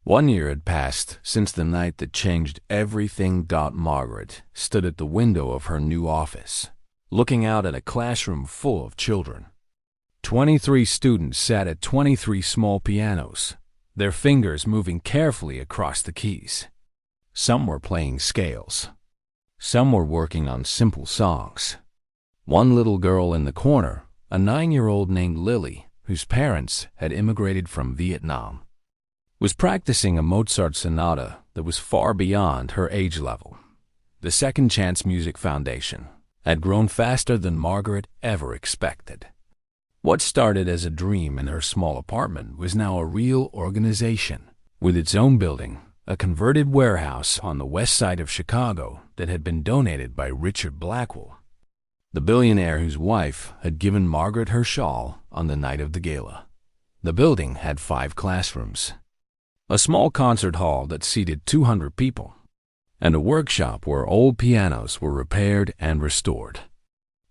1 year had passed since the night that changed everything. Margaret stood at the window of her new office, looking out at a classroom full of children. 23 students sat at 23 small pianos, their fingers moving carefully across the keys. Some were playing scales. Some were working on simple songs. One little girl in the corner, a 9-year-old named Lily, whose parents had immigrated from Vietnam, was practicing a Mozart sonata that was far beyond her age level. The Second Chance Music Foundation had grown faster than Margaret ever expected. What started as a dream in her small apartment was now a real organization, with its own building, a converted warehouse on the west side of Chicago that had been donated by Richard Blackwell, the billionaire whose wife had given Margaret her shawl on the night of the gala. The building had 5 classrooms, a small concert hall that seated 200 people, and a workshop where old pianos were repaired and restored.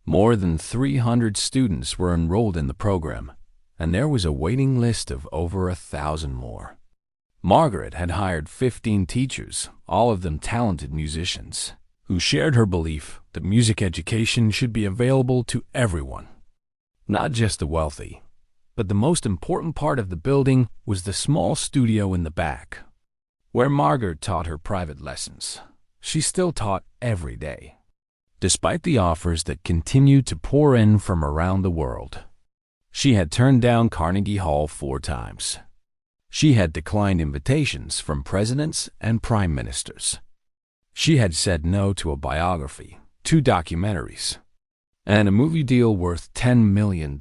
More than 300 students were enrolled in the program, and there was a waiting list of over 1,000 more. Margaret had hired 15 teachers, all of them talented musicians, who shared her belief that music education should be available to everyone, not just the wealthy. But the most important part of the building was the small studio in the back, where Margaret taught her private lessons. She still taught every day, despite the offers that continued to pour in from around the world. She had turned down Carnegie Hall 4 times. She had declined invitations from presidents and prime ministers. She had said no to a biography, 2 documentaries, and a movie deal worth $10 million.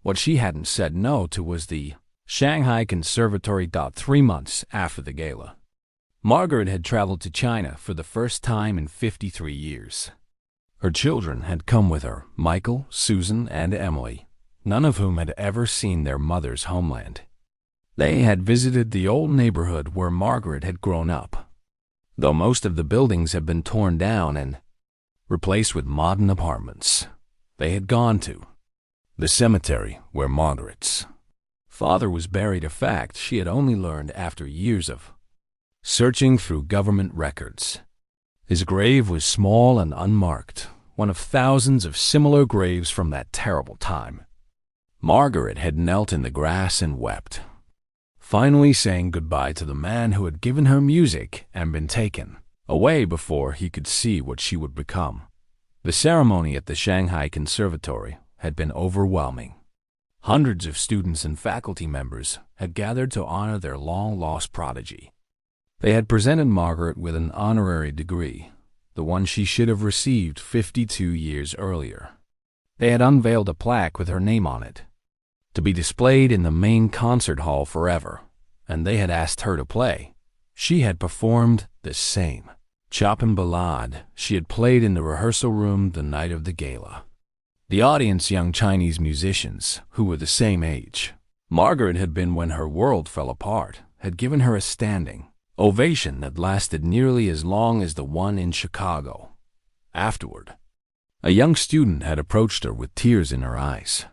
What she hadn't said no to was the Shanghai Conservatory. 3 months after the gala, Margaret had traveled to China for the first time in 53 years. Her children had come with her, Michael, Susan, and Emily, none of whom had ever seen their mother's homeland. They had visited the old neighborhood where Margaret had grown up, though most of the buildings had been torn down and replaced with modern apartments. They had gone to the cemetery where Margaret's father was buried, a fact she had only learned after years of searching through government records. His grave was small and unmarked, one of thousands of similar graves from that terrible time. Margaret had knelt in the grass and wept, finally saying goodbye to the man who had given her music and been taken away before he could see what she would become. The ceremony at the Shanghai Conservatory had been overwhelming. Hundreds of students and faculty members had gathered to honor their long-lost prodigy. They had presented Margaret with an honorary degree, the one she should have received 52 years earlier. They had unveiled a plaque with her name on it, to be displayed in the main concert hall forever, and they had asked her to play. She had performed the same Chopin ballade she had played in the rehearsal room the night of the gala. The audience, young Chinese musicians who were the same age Margaret had been when her world fell apart, had given her a standing ovation that lasted nearly as long as the one in Chicago. Afterward, a young student had approached her with tears in her eyes.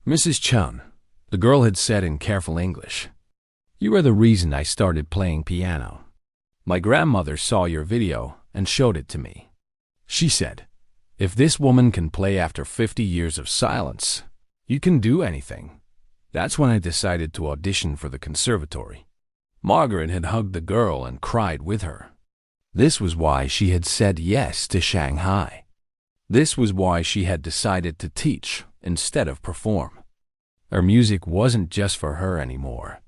"Mrs. Chun," the girl had said in careful English, "you are the reason I started playing piano. My grandmother saw your video and showed it to me. She said, if this woman can play after 50 years of silence, you can do anything." That's when I decided to audition for the conservatory. Margaret had hugged the girl and cried with her. This was why she had said yes to Shanghai. This was why she had decided to teach instead of perform. Her music wasn't just for her anymore.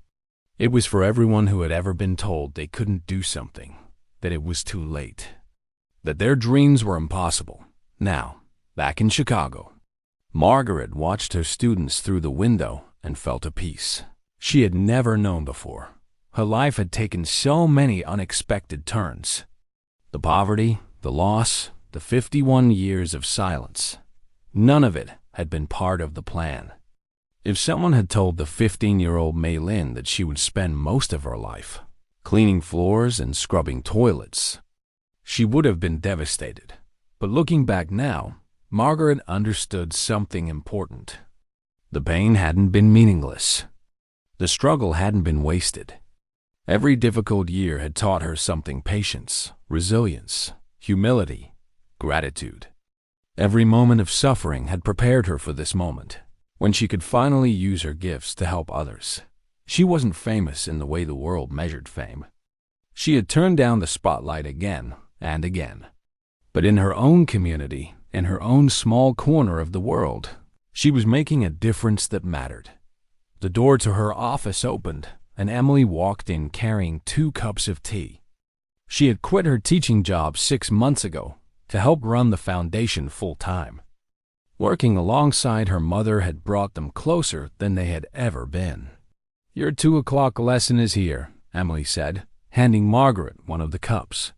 It was for everyone who had ever been told they couldn't do something, that it was too late, that their dreams were impossible. Now, back in Chicago, Margaret watched her students through the window and felt a peace she had never known before. Her life had taken so many unexpected turns. The poverty, the loss, the 51 years of silence. None of it had been part of the plan. If someone had told the 15-year-old Mei Lin that she would spend most of her life cleaning floors and scrubbing toilets, she would have been devastated. But looking back now, Margaret understood something important. The pain hadn't been meaningless. The struggle hadn't been wasted. Every difficult year had taught her something: patience, resilience, humility, gratitude. Every moment of suffering had prepared her for this moment, when she could finally use her gifts to help others. She wasn't famous in the way the world measured fame. She had turned down the spotlight again and again. But in her own community, in her own small corner of the world, she was making a difference that mattered. The door to her office opened, and Emily walked in carrying 2 cups of tea. She had quit her teaching job 6 months ago to help run the foundation full-time. Working alongside her mother had brought them closer than they had ever been. "Your 2 o'clock lesson is here," Emily said, handing Margaret one of the cups.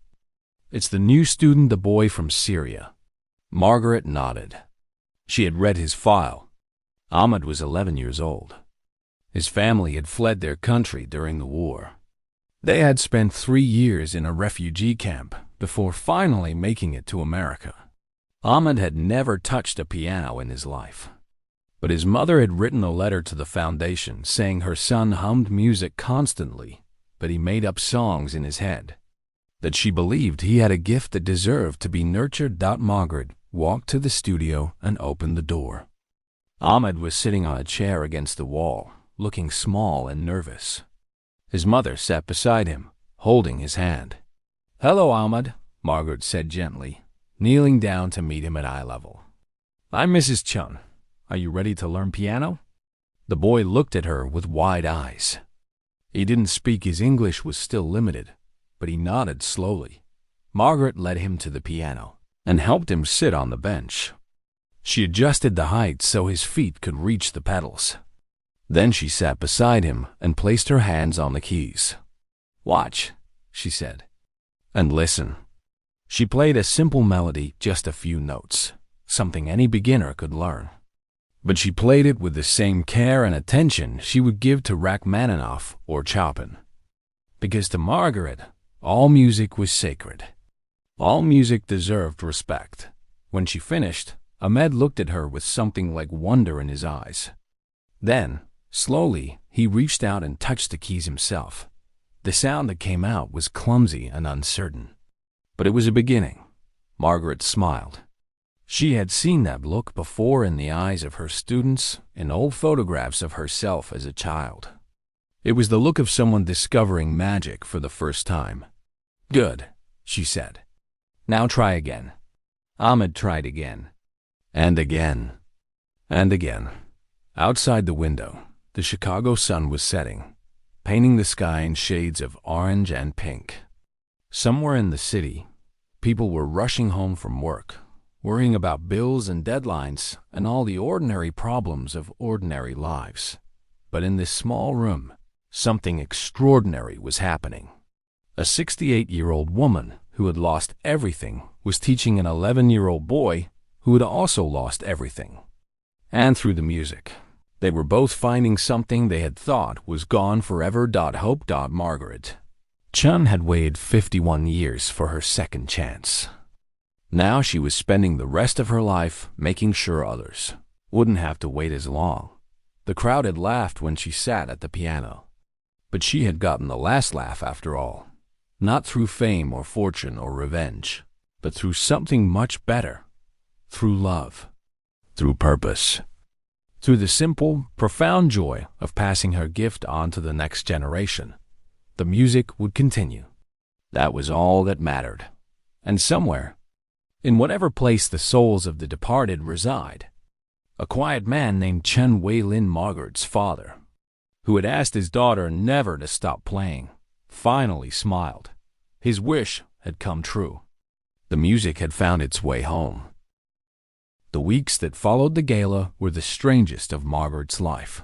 "It's the new student, the boy from Syria." Margaret nodded. She had read his file. Ahmed was 11 years old. His family had fled their country during the war. They had spent 3 years in a refugee camp before finally making it to America. Ahmed had never touched a piano in his life. But his mother had written a letter to the foundation saying her son hummed music constantly, but he made up songs in his head. That she believed he had a gift that deserved to be nurtured. Margaret walked to the studio and opened the door. Ahmed was sitting on a chair against the wall, looking small and nervous. His mother sat beside him, holding his hand. "Hello, Ahmed," Margaret said gently, kneeling down to meet him at eye level. "I'm Mrs. Chun. Are you ready to learn piano?" The boy looked at her with wide eyes. He didn't speak. His English was still limited, but he nodded slowly. Margaret led him to the piano and helped him sit on the bench. She adjusted the height so his feet could reach the pedals. Then she sat beside him and placed her hands on the keys. "Watch," she said, "and listen." She played a simple melody, just a few notes, something any beginner could learn. But she played it with the same care and attention she would give to Rachmaninoff or Chopin. Because to Margaret, all music was sacred. All music deserved respect. When she finished, Ahmed looked at her with something like wonder in his eyes. Then, slowly, he reached out and touched the keys himself. The sound that came out was clumsy and uncertain. But it was a beginning. Margaret smiled. She had seen that look before in the eyes of her students, in old photographs of herself as a child. It was the look of someone discovering magic for the first time. "Good," she said. "Now try again." Ahmed tried again. And again. And again. Outside the window, the Chicago sun was setting, painting the sky in shades of orange and pink. Somewhere in the city, people were rushing home from work, worrying about bills and deadlines and all the ordinary problems of ordinary lives. But in this small room, something extraordinary was happening. A 68-year-old woman who had lost everything was teaching an 11-year-old boy who had also lost everything. And through the music, they were both finding something they had thought was gone forever. Hope. Margaret Chun had waited 51 years for her second chance. Now she was spending the rest of her life making sure others wouldn't have to wait as long. The crowd had laughed when she sat at the piano. But she had gotten the last laugh after all, not through fame or fortune or revenge, but through something much better, through love, through purpose, through the simple, profound joy of passing her gift on to the next generation. The music would continue. That was all that mattered. And somewhere, in whatever place the souls of the departed reside, a quiet man named Chen Wei-lin, Margaret's father, who had asked his daughter never to stop playing, finally smiled. His wish had come true. The music had found its way home. The weeks that followed the gala were the strangest of Margaret's life.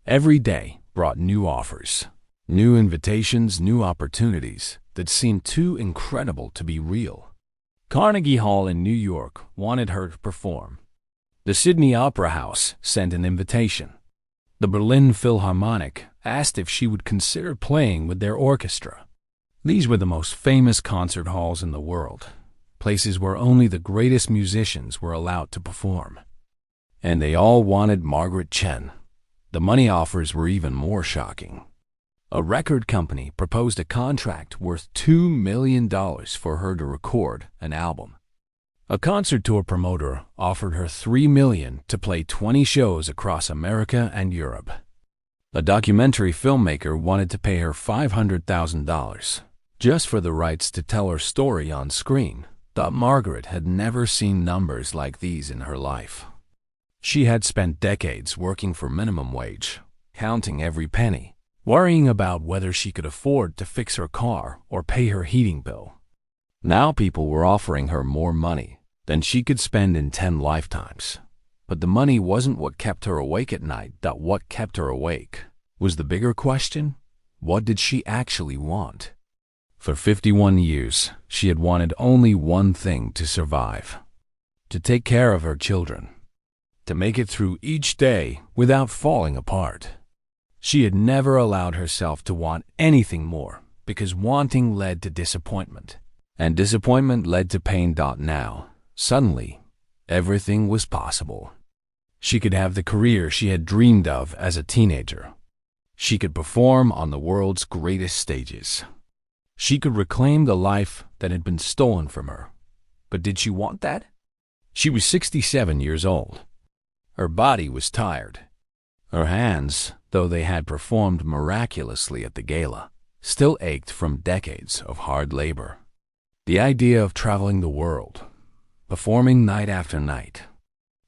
Every day brought new offers, new invitations, new opportunities that seemed too incredible to be real. Carnegie Hall in New York wanted her to perform. The Sydney Opera House sent an invitation. The Berlin Philharmonic asked if she would consider playing with their orchestra. These were the most famous concert halls in the world, places where only the greatest musicians were allowed to perform. And they all wanted Margaret Chen. The money offers were even more shocking. A record company proposed a contract worth $2 million for her to record an album. A concert tour promoter offered her $3 million to play 20 shows across America and Europe. A documentary filmmaker wanted to pay her $500,000 just for the rights to tell her story on screen. Margaret had never seen numbers like these in her life. She had spent decades working for minimum wage, counting every penny, worrying about whether she could afford to fix her car or pay her heating bill. Now people were offering her more money than she could spend in 10 lifetimes. But the money wasn't what kept her awake at night. What kept her awake was the bigger question: what did she actually want? For 51 years, she had wanted only one thing to survive: to take care of her children, to make it through each day without falling apart. She had never allowed herself to want anything more, because wanting led to disappointment, and disappointment led to pain. Now, suddenly, everything was possible. She could have the career she had dreamed of as a teenager. She could perform on the world's greatest stages. She could reclaim the life that had been stolen from her. But did she want that? She was 67 years old. Her body was tired. Her hands, though they had performed miraculously at the gala, still ached from decades of hard labor. The idea of traveling the world, performing night after night,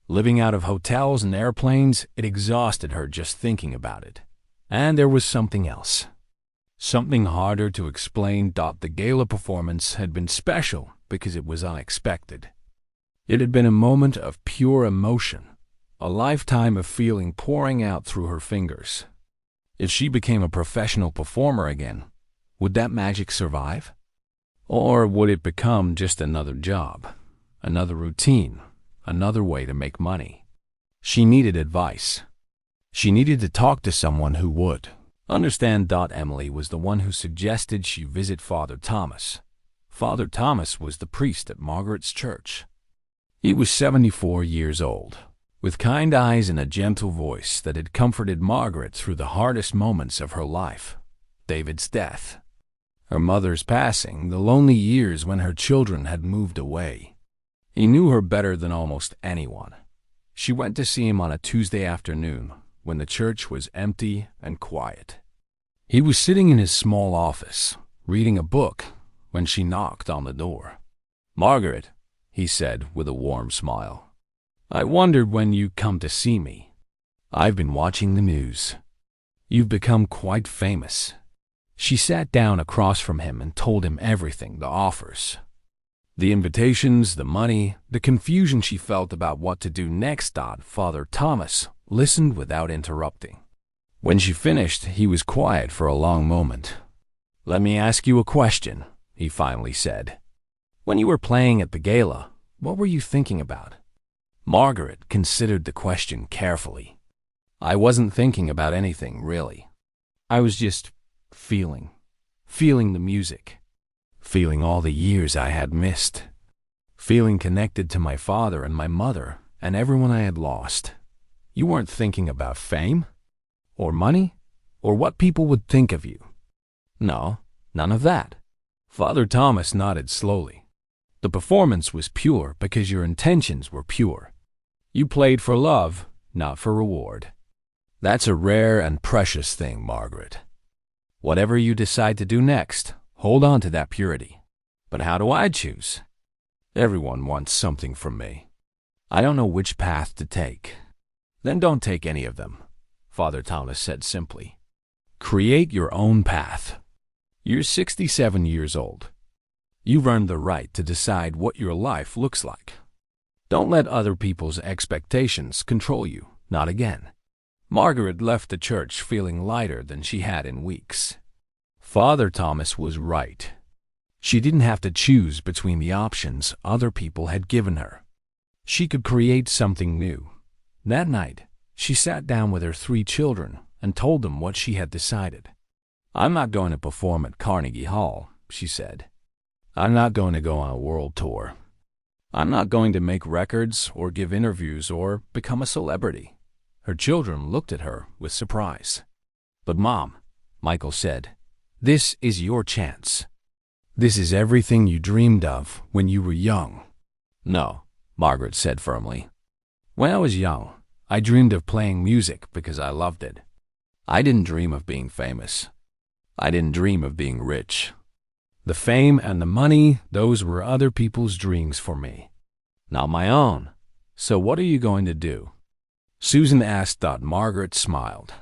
living out of hotels and airplanes, it exhausted her just thinking about it. And there was something else. Something harder to explain. The gala performance had been special because it was unexpected. It had been a moment of pure emotion, a lifetime of feeling pouring out through her fingers. If she became a professional performer again, would that magic survive? Or would it become just another job, another routine, another way to make money? She needed advice. She needed to talk to someone who would understand. Emily was the one who suggested she visit Father Thomas. Father Thomas was the priest at Margaret's church. He was 74 years old, with kind eyes and a gentle voice that had comforted Margaret through the hardest moments of her life: David's death, her mother's passing, the lonely years when her children had moved away. He knew her better than almost anyone. She went to see him on a Tuesday afternoon when the church was empty and quiet. He was sitting in his small office, reading a book, when she knocked on the door. "Margaret," he said with a warm smile, "I wondered when you'd come to see me. I've been watching the news. You've become quite famous." She sat down across from him and told him everything: the offers, the invitations, the money, the confusion she felt about what to do next. Father Thomas listened without interrupting. When she finished, he was quiet for a long moment. "Let me ask you a question," he finally said. "When you were playing at the gala, what were you thinking about?" Margaret considered the question carefully. "I wasn't thinking about anything, really. I was just feeling the music, feeling all the years I had missed, feeling connected to my father and my mother and everyone I had lost." "You weren't thinking about fame? Or money? Or what people would think of you?" "No, none of that." Father Thomas nodded slowly. "The performance was pure because your intentions were pure. You played for love, not for reward. That's a rare and precious thing, Margaret. Whatever you decide to do next, hold on to that purity. But how do I choose? Everyone wants something from me. I don't know which path to take." "Then don't take any of them," Father Thomas said simply. "Create your own path. You're 67 years old. You've earned the right to decide what your life looks like. Don't let other people's expectations control you, not again." Margaret left the church feeling lighter than she had in weeks. Father Thomas was right. She didn't have to choose between the options other people had given her. She could create something new. That night, she sat down with her 3 children and told them what she had decided. "I'm not going to perform at Carnegie Hall," she said. "I'm not going to go on a world tour. I'm not going to make records or give interviews or become a celebrity." Her children looked at her with surprise. "But Mom, Michael said. This is your chance. This is everything you dreamed of when you were young. No, Margaret said firmly. When I was young, I dreamed of playing music because I loved it. I didn't dream of being famous. I didn't dream of being rich. The fame and the money, those were other people's dreams for me, not my own. So what are you going to do? Susan asked. Margaret smiled.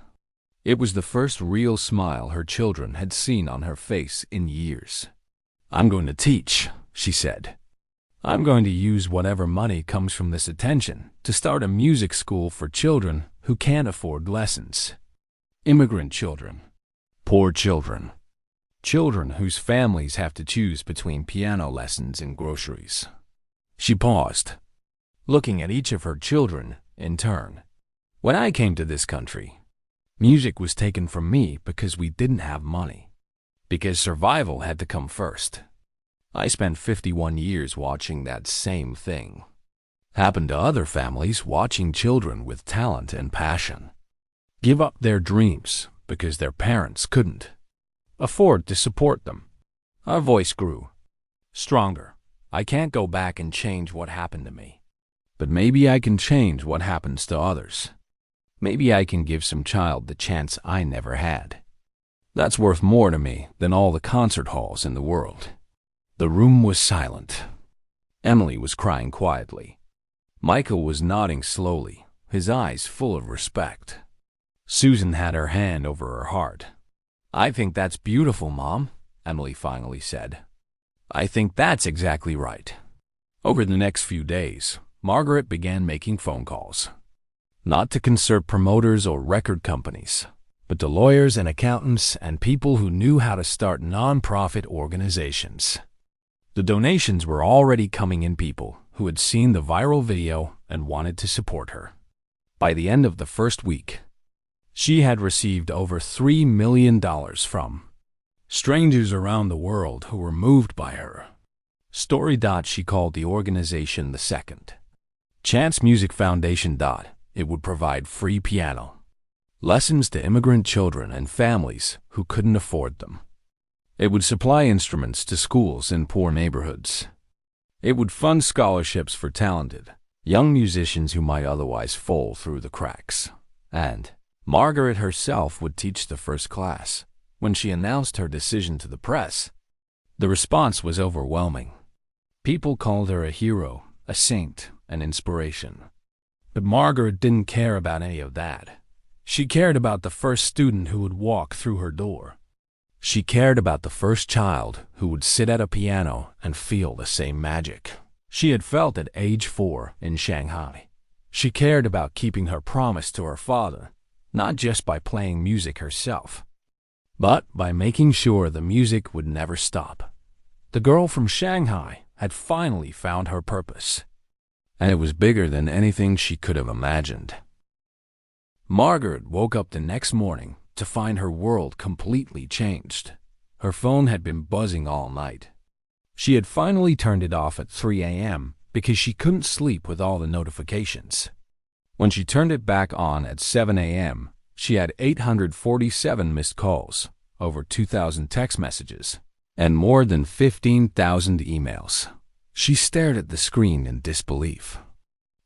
It was the first real smile her children had seen on her face in years. I'm going to teach, she said. I'm going to use whatever money comes from this attention to start a music school for children who can't afford lessons. Immigrant children, poor children, children whose families have to choose between piano lessons and groceries. She paused, looking at each of her children in turn. When I came to this country, music was taken from me because we didn't have money, because survival had to come first. I spent 51 years watching that same thing happen to other families, watching children with talent and passion give up their dreams because their parents couldn't afford to support them. Our voice grew stronger. I can't go back and change what happened to me, but maybe I can change what happens to others. Maybe I can give some child the chance I never had. That's worth more to me than all the concert halls in the world. The room was silent. Emily was crying quietly. Michael was nodding slowly, his eyes full of respect. Susan had her hand over her heart. I think that's beautiful, Mom, Emily finally said. I think that's exactly right. Over the next few days, Margaret began making phone calls. Not to concert promoters or record companies, but to lawyers and accountants and people who knew how to start non-profit organizations. The donations were already coming in, people who had seen the viral video and wanted to support her. By the end of the first week, she had received over $3 million from strangers around the world who were moved by her story. She called the organization the Second Chance Music Foundation. It would provide free piano lessons to immigrant children and families who couldn't afford them. It would supply instruments to schools in poor neighborhoods. It would fund scholarships for talented young musicians who might otherwise fall through the cracks. And Margaret herself would teach the first class. When she announced her decision to the press, the response was overwhelming. People called her a hero, a saint, an inspiration. But Margaret didn't care about any of that. She cared about the first student who would walk through her door. She cared about the first child who would sit at a piano and feel the same magic she had felt at age 4 in Shanghai. She cared about keeping her promise to her father, not just by playing music herself, but by making sure the music would never stop. The girl from Shanghai had finally found her purpose, and it was bigger than anything she could have imagined. Margaret woke up the next morning to find her world completely changed. Her phone had been buzzing all night. She had finally turned it off at 3 a.m. because she couldn't sleep with all the notifications. When she turned it back on at 7 a.m., she had 847 missed calls, over 2,000 text messages, and more than 15,000 emails. She stared at the screen in disbelief.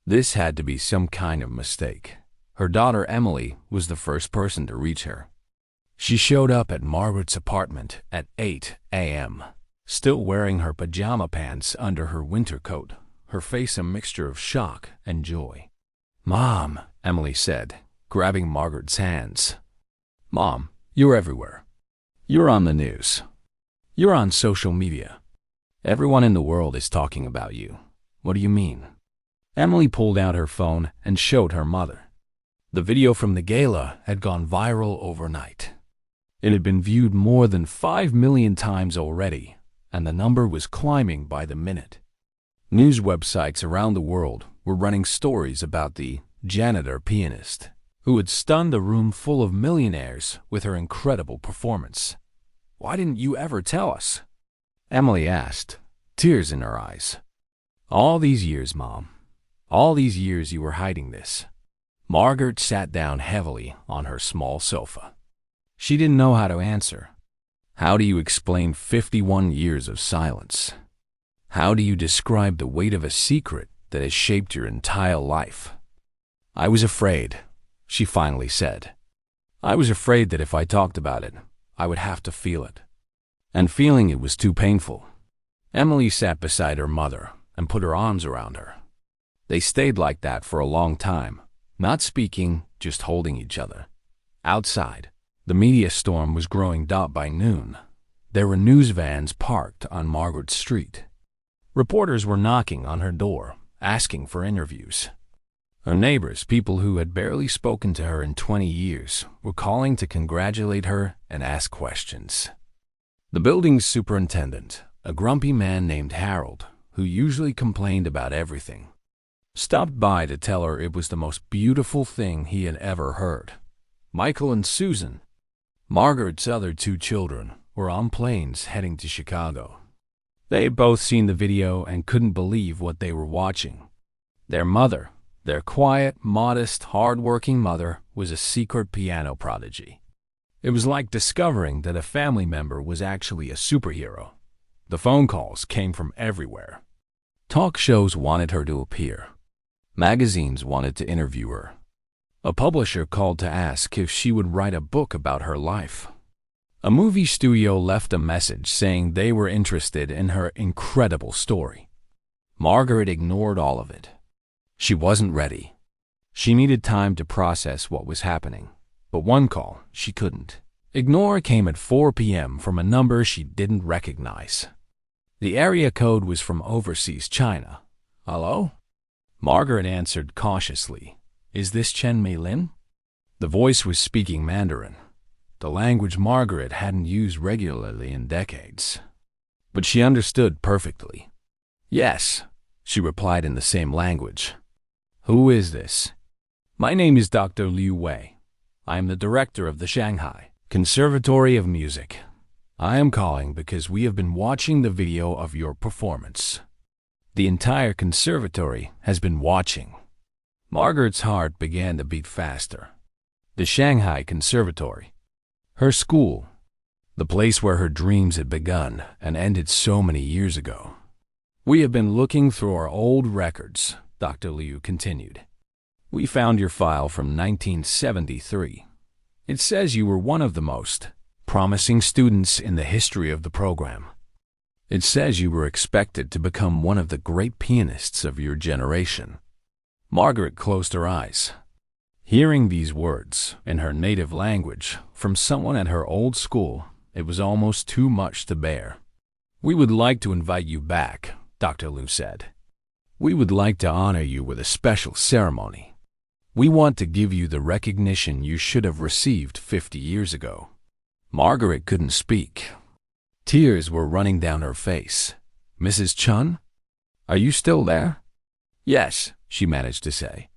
This had to be some kind of mistake. Her daughter Emily was the first person to reach her. She showed up at Margaret's apartment at 8 a.m., still wearing her pajama pants under her winter coat, her face a mixture of shock and joy. Mom, Emily said, grabbing Margaret's hands. Mom, you're everywhere. You're on the news. You're on social media. Everyone in the world is talking about you. What do you mean? Emily pulled out her phone and showed her mother. The video from the gala had gone viral overnight. It had been viewed more than 5 million times already, and the number was climbing by the minute. News websites around the world were running stories about the janitor pianist who had stunned a room full of millionaires with her incredible performance. Why didn't you ever tell us? Emily asked, tears in her eyes. All these years, Mom. All these years you were hiding this. Margaret sat down heavily on her small sofa. She didn't know how to answer. How do you explain 51 years of silence? How do you describe the weight of a secret that has shaped your entire life? I was afraid, she finally said. I was afraid that if I talked about it, I would have to feel it. And feeling it was too painful. Emily sat beside her mother and put her arms around her. They stayed like that for a long time, not speaking, just holding each other. Outside, the media storm was growing. By noon, there were news vans parked on Margaret Street. Reporters were knocking on her door, asking for interviews. Her neighbors, people who had barely spoken to her in 20 years, were calling to congratulate her and ask questions. The building's superintendent, a grumpy man named Harold, who usually complained about everything, stopped by to tell her it was the most beautiful thing he had ever heard. Michael and Susan, Margaret's other two children, were on planes heading to Chicago. They had both seen the video and couldn't believe what they were watching. Their mother, their quiet, modest, hard-working mother, was a secret piano prodigy. It was like discovering that a family member was actually a superhero. The phone calls came from everywhere. Talk shows wanted her to appear. Magazines wanted to interview her. A publisher called to ask if she would write a book about her life. A movie studio left a message saying they were interested in her incredible story. Margaret ignored all of it. She wasn't ready. She needed time to process what was happening. But one call she couldn't ignore came at 4 p.m. from a number she didn't recognize. The area code was from overseas China. Hello? Margaret answered cautiously. Is this Chen Meilin? The voice was speaking Mandarin, the language Margaret hadn't used regularly in decades. But she understood perfectly. Yes, she replied in the same language. Who is this? My name is Dr. Liu Wei. I am the director of the Shanghai Conservatory of Music. I am calling because we have been watching the video of your performance. The entire conservatory has been watching. Margaret's heart began to beat faster. The Shanghai Conservatory. Her school. The place where her dreams had begun and ended so many years ago. We have been looking through our old records, Dr. Liu continued. We found your file from 1973. It says you were one of the most promising students in the history of the program. It says you were expected to become one of the great pianists of your generation. Margaret closed her eyes. Hearing these words in her native language from someone at her old school, it was almost too much to bear. We would like to invite you back, Dr. Liu said. We would like to honor you with a special ceremony. We want to give you the recognition you should have received 50 years ago. Margaret couldn't speak. Tears were running down her face. Mrs. Chun? Are you still there? Yes, she managed to say.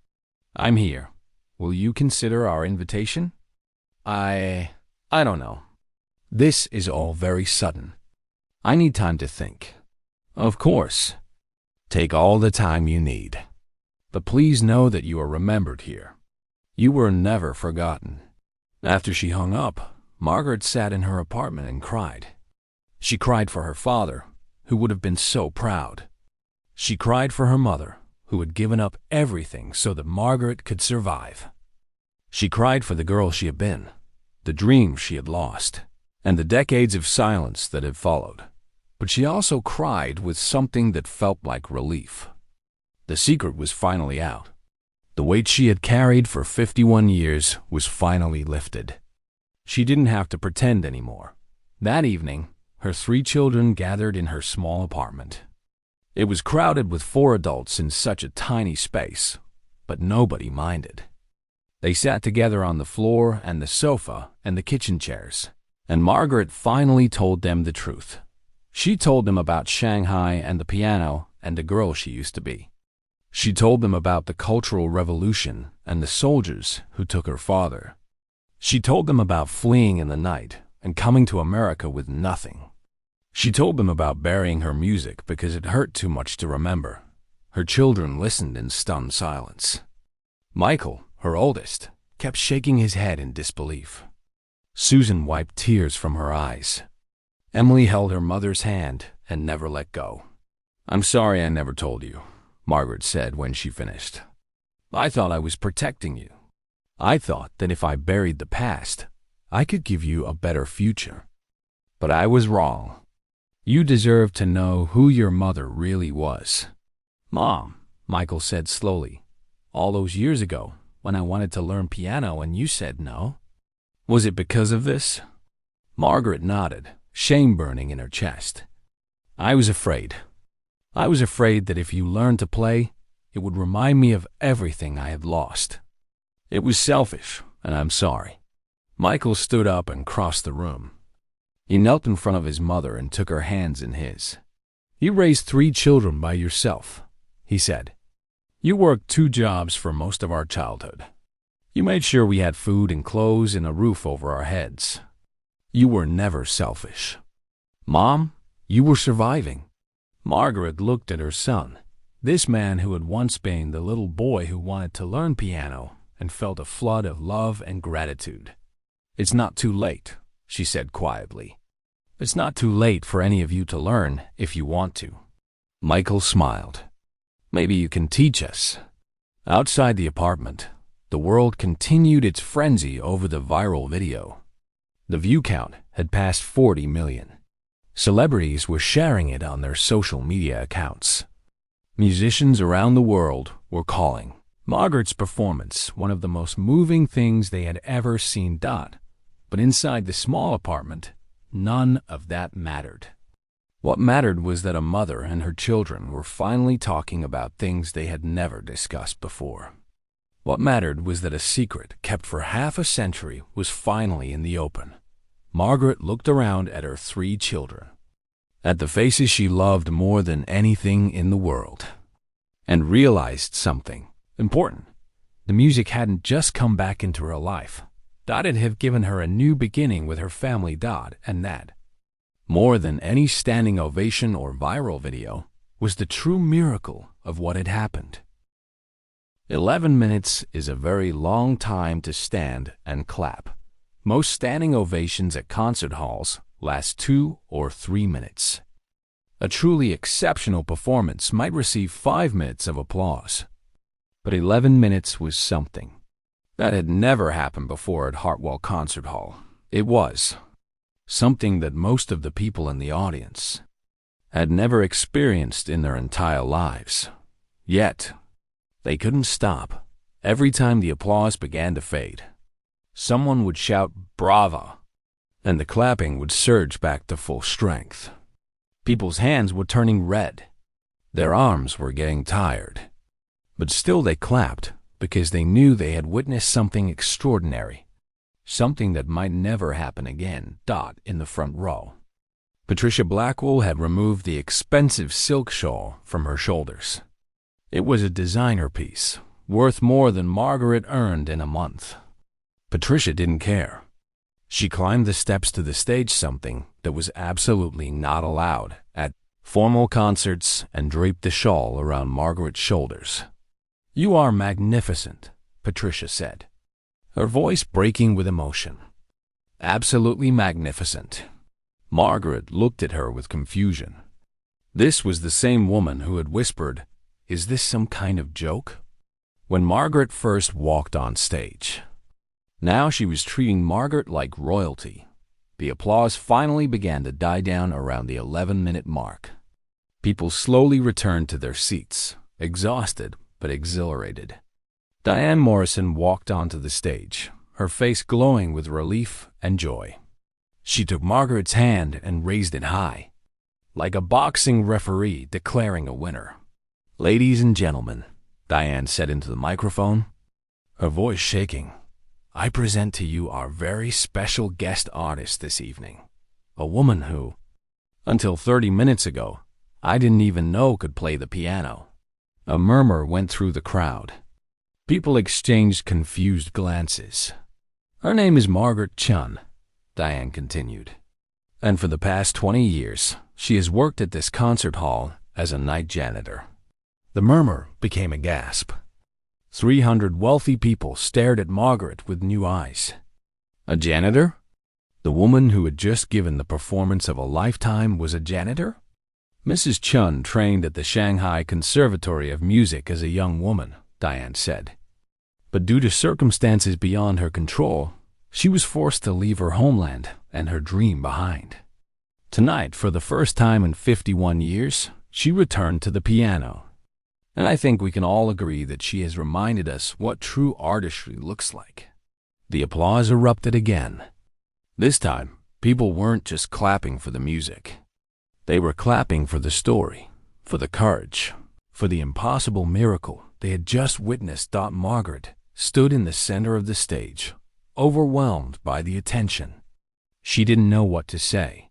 I'm here. Will you consider our invitation? I don't know. This is all very sudden. I need time to think. Of course. Take all the time you need. But please know that you are remembered here. You were never forgotten. After she hung up, Margaret sat in her apartment and cried. She cried for her father, who would have been so proud. She cried for her mother, who had given up everything so that Margaret could survive. She cried for the girl she had been, the dreams she had lost, and the decades of silence that had followed. But she also cried with something that felt like relief. The secret was finally out. The weight she had carried for 51 years was finally lifted. She didn't have to pretend anymore. That evening, her 3 children gathered in her small apartment. It was crowded with 4 adults in such a tiny space, but nobody minded. They sat together on the floor and the sofa and the kitchen chairs, and Margaret finally told them the truth. She told them about Shanghai and the piano and the girl she used to be. She told them about the Cultural Revolution and the soldiers who took her father. She told them about fleeing in the night and coming to America with nothing. She told them about burying her music because it hurt too much to remember. Her children listened in stunned silence. Michael, her oldest, kept shaking his head in disbelief. Susan wiped tears from her eyes. Emily held her mother's hand and never let go. "I'm sorry I never told you," Margaret said when she finished. "I thought I was protecting you. I thought that if I buried the past, I could give you a better future. But I was wrong. You deserve to know who your mother really was." "Mom," Michael said slowly, "all those years ago, when I wanted to learn piano and you said no, was it because of this?" Margaret nodded, shame burning in her chest. "I was afraid. I was afraid that if you learned to play, it would remind me of everything I had lost. It was selfish, and I'm sorry." Michael stood up and crossed the room. He knelt in front of his mother and took her hands in his. "You raised 3 children by yourself," he said. "You worked 2 jobs for most of our childhood. You made sure we had food and clothes and a roof over our heads. You were never selfish. Mom, you were surviving." Margaret looked at her son, this man who had once been the little boy who wanted to learn piano, and felt a flood of love and gratitude. "It's not too late," she said quietly. "It's not too late for any of you to learn if you want to." Michael smiled. "Maybe you can teach us." Outside the apartment, the world continued its frenzy over the viral video. The view count had passed 40 million. Celebrities were sharing it on their social media accounts. Musicians around the world were calling Margaret's performance one of the most moving things they had ever seen. But inside the small apartment, none of that mattered. What mattered was that a mother and her children were finally talking about things they had never discussed before. What mattered was that a secret kept for half a century was finally in the open. Margaret looked around at her 3 children, at the faces she loved more than anything in the world, and realized something important. The music hadn't just come back into her life. It had given her a new beginning with her family. And that, more than any standing ovation or viral video, was the true miracle of what had happened. 11 minutes is a very long time to stand and clap. Most standing ovations at concert halls last 2 or 3 minutes. A truly exceptional performance might receive 5 minutes of applause. But 11 minutes was something. That had never happened before at Hartwell Concert Hall. It was something that most of the people in the audience had never experienced in their entire lives. Yet, they couldn't stop. Every time the applause began to fade, someone would shout, "Bravo!" and the clapping would surge back to full strength. People's hands were turning red. Their arms were getting tired. But still they clapped, because they knew they had witnessed something extraordinary, something that might never happen again. In the front row, Patricia Blackwell had removed the expensive silk shawl from her shoulders. It was a designer piece, worth more than Margaret earned in a month. Patricia didn't care. She climbed the steps to the stage, something that was absolutely not allowed at formal concerts, and draped the shawl around Margaret's shoulders. "You are magnificent," Patricia said, her voice breaking with emotion. "Absolutely magnificent." Margaret looked at her with confusion. This was the same woman who had whispered, "Is this some kind of joke?" when Margaret first walked on stage. Now she was treating Margaret like royalty. The applause finally began to die down around the 11-minute mark. People slowly returned to their seats, exhausted but exhilarated. Diane Morrison walked onto the stage, her face glowing with relief and joy. She took Margaret's hand and raised it high, like a boxing referee declaring a winner. "Ladies and gentlemen," Diane said into the microphone, her voice shaking, "I present to you our very special guest artist this evening, a woman who, until 30 minutes ago, I didn't even know could play the piano." A murmur went through the crowd. People exchanged confused glances. "Her name is Margaret Chun," Diane continued. "And for the past 20 years, she has worked at this concert hall as a night janitor." The murmur became a gasp. 300 wealthy people stared at Margaret with new eyes. "A janitor?" The woman who had just given the performance of a lifetime was a janitor? Mrs. Chun trained at the Shanghai Conservatory of Music as a young woman, Diane said. But due to circumstances beyond her control, she was forced to leave her homeland and her dream behind. Tonight, for the first time in 51 years, she returned to the piano. And I think we can all agree that she has reminded us what true artistry looks like. The applause erupted again. This time, people weren't just clapping for the music. They were clapping for the story, for the courage, for the impossible miracle they had just witnessed. Margaret stood in the center of the stage, overwhelmed by the attention. She didn't know what to say.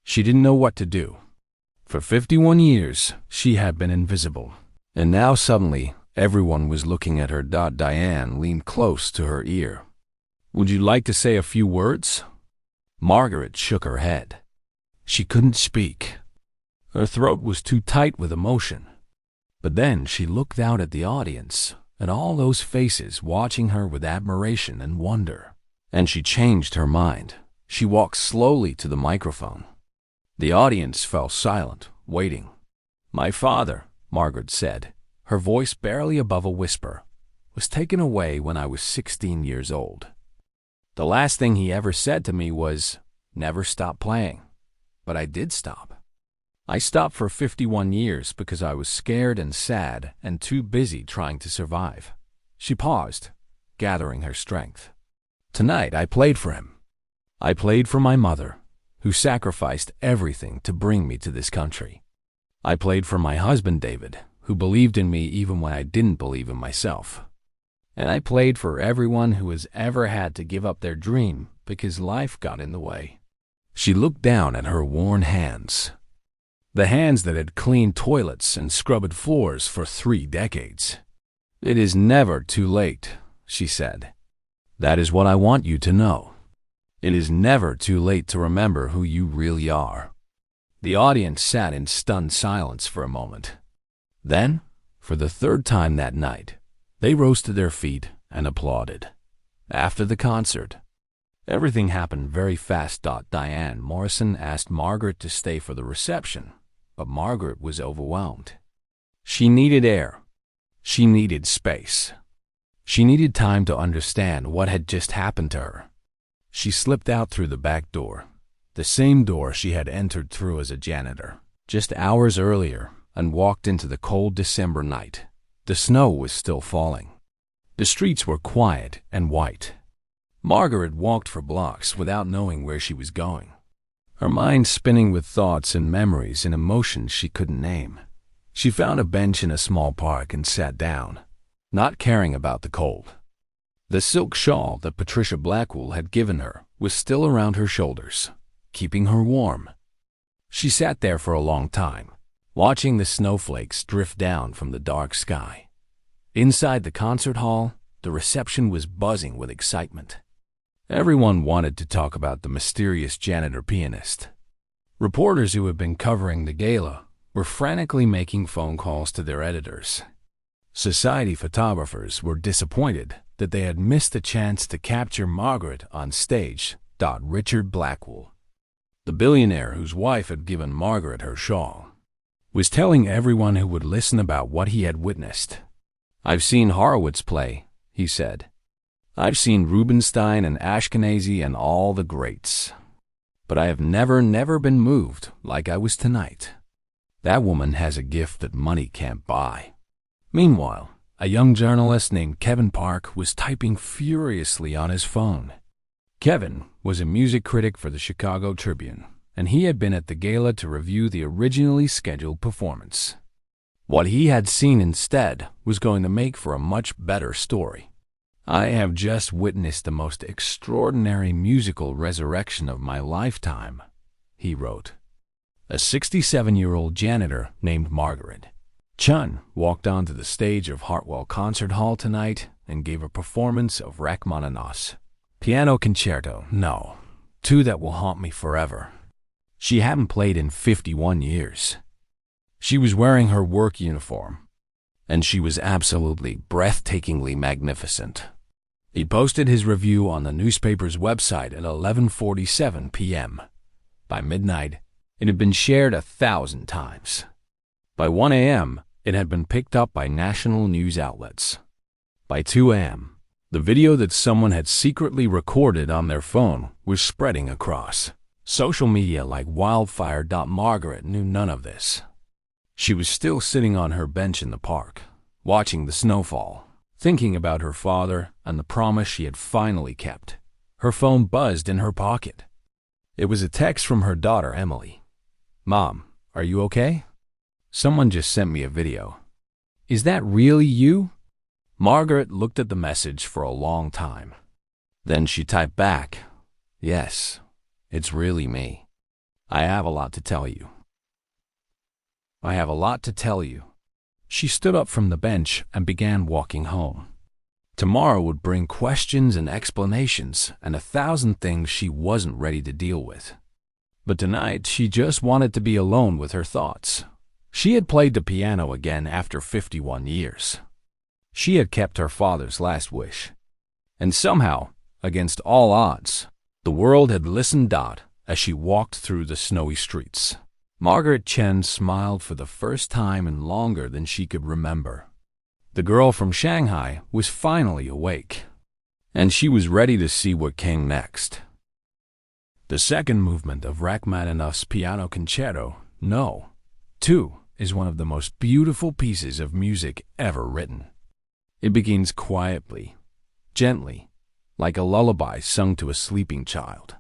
She didn't know what to do. For 51 years, she had been invisible. And now suddenly, everyone was looking at her. Diane leaned close to her ear. "Would you like to say a few words?" Margaret shook her head. She couldn't speak. Her throat was too tight with emotion. But then she looked out at the audience, at all those faces watching her with admiration and wonder. And she changed her mind. She walked slowly to the microphone. The audience fell silent, waiting. "My father," Margaret said, her voice barely above a whisper, "was taken away when I was 16 years old. The last thing he ever said to me was, 'Never stop playing.' But I did stop. I stopped for 51 years because I was scared and sad and too busy trying to survive." She paused, gathering her strength. "Tonight I played for him. I played for my mother, who sacrificed everything to bring me to this country. I played for my husband, David, who believed in me even when I didn't believe in myself. And I played for everyone who has ever had to give up their dream because life got in the way." She looked down at her worn hands. The hands that had cleaned toilets and scrubbed floors for 3 decades. "It is never too late," she said. "That is what I want you to know. It is never too late to remember who you really are." The audience sat in stunned silence for a moment. Then, for the 3rd time that night, they rose to their feet and applauded. After the concert, everything happened very fast. Diane Morrison asked Margaret to stay for the reception, but Margaret was overwhelmed. She needed air. She needed space. She needed time to understand what had just happened to her. She slipped out through the back door, the same door she had entered through as a janitor, just hours earlier, and walked into the cold December night. The snow was still falling. The streets were quiet and white. Margaret walked for blocks without knowing where she was going, her mind spinning with thoughts and memories and emotions she couldn't name. She found a bench in a small park and sat down, not caring about the cold. The silk shawl that Patricia Blackwell had given her was still around her shoulders, keeping her warm. She sat there for a long time, watching the snowflakes drift down from the dark sky. Inside the concert hall, the reception was buzzing with excitement. Everyone wanted to talk about the mysterious janitor pianist. Reporters who had been covering the gala were frantically making phone calls to their editors. Society photographers were disappointed that they had missed the chance to capture Margaret on stage. Richard Blackwell, the billionaire whose wife had given Margaret her shawl, was telling everyone who would listen about what he had witnessed. "I've seen Horowitz play," he said. "I've seen Rubinstein and Ashkenazy and all the greats. But I have never been moved like I was tonight. That woman has a gift that money can't buy." Meanwhile, a young journalist named Kevin Park was typing furiously on his phone. Kevin was a music critic for the Chicago Tribune, and he had been at the gala to review the originally scheduled performance. What he had seen instead was going to make for a much better story. "I have just witnessed the most extraordinary musical resurrection of my lifetime," he wrote. A 67-year-old janitor named Margaret Chun walked onto the stage of Hartwell Concert Hall tonight and gave a performance of Rachmaninoff's Piano Concerto No. 2 that will haunt me forever. She hadn't played in 51 years. She was wearing her work uniform, and she was absolutely breathtakingly magnificent. He posted his review on the newspaper's website at 11:47 p.m. By midnight, it had been shared 1,000 times. By 1 a.m., it had been picked up by national news outlets. By 2 a.m., the video that someone had secretly recorded on their phone was spreading across social media like wildfire. Margaret knew none of this. She was still sitting on her bench in the park, watching the snowfall, thinking about her father and the promise she had finally kept. Her phone buzzed in her pocket. It was a text from her daughter, Emily. "Mom, are you okay? Someone just sent me a video." "Is that really you?" Margaret looked at the message for a long time. Then she typed back, "Yes, it's really me. I have a lot to tell you. I have a lot to tell you." She stood up from the bench and began walking home. Tomorrow would bring questions and explanations and 1,000 things she wasn't ready to deal with. But tonight she just wanted to be alone with her thoughts. She had played the piano again after 51 years. She had kept her father's last wish. And somehow, against all odds, the world had listened. As she walked through the snowy streets, Margaret Chen smiled for the first time in longer than she could remember. The girl from Shanghai was finally awake, and she was ready to see what came next. The second movement of Rachmaninoff's Piano Concerto, No. 2, is one of the most beautiful pieces of music ever written. It begins quietly, gently, like a lullaby sung to a sleeping child.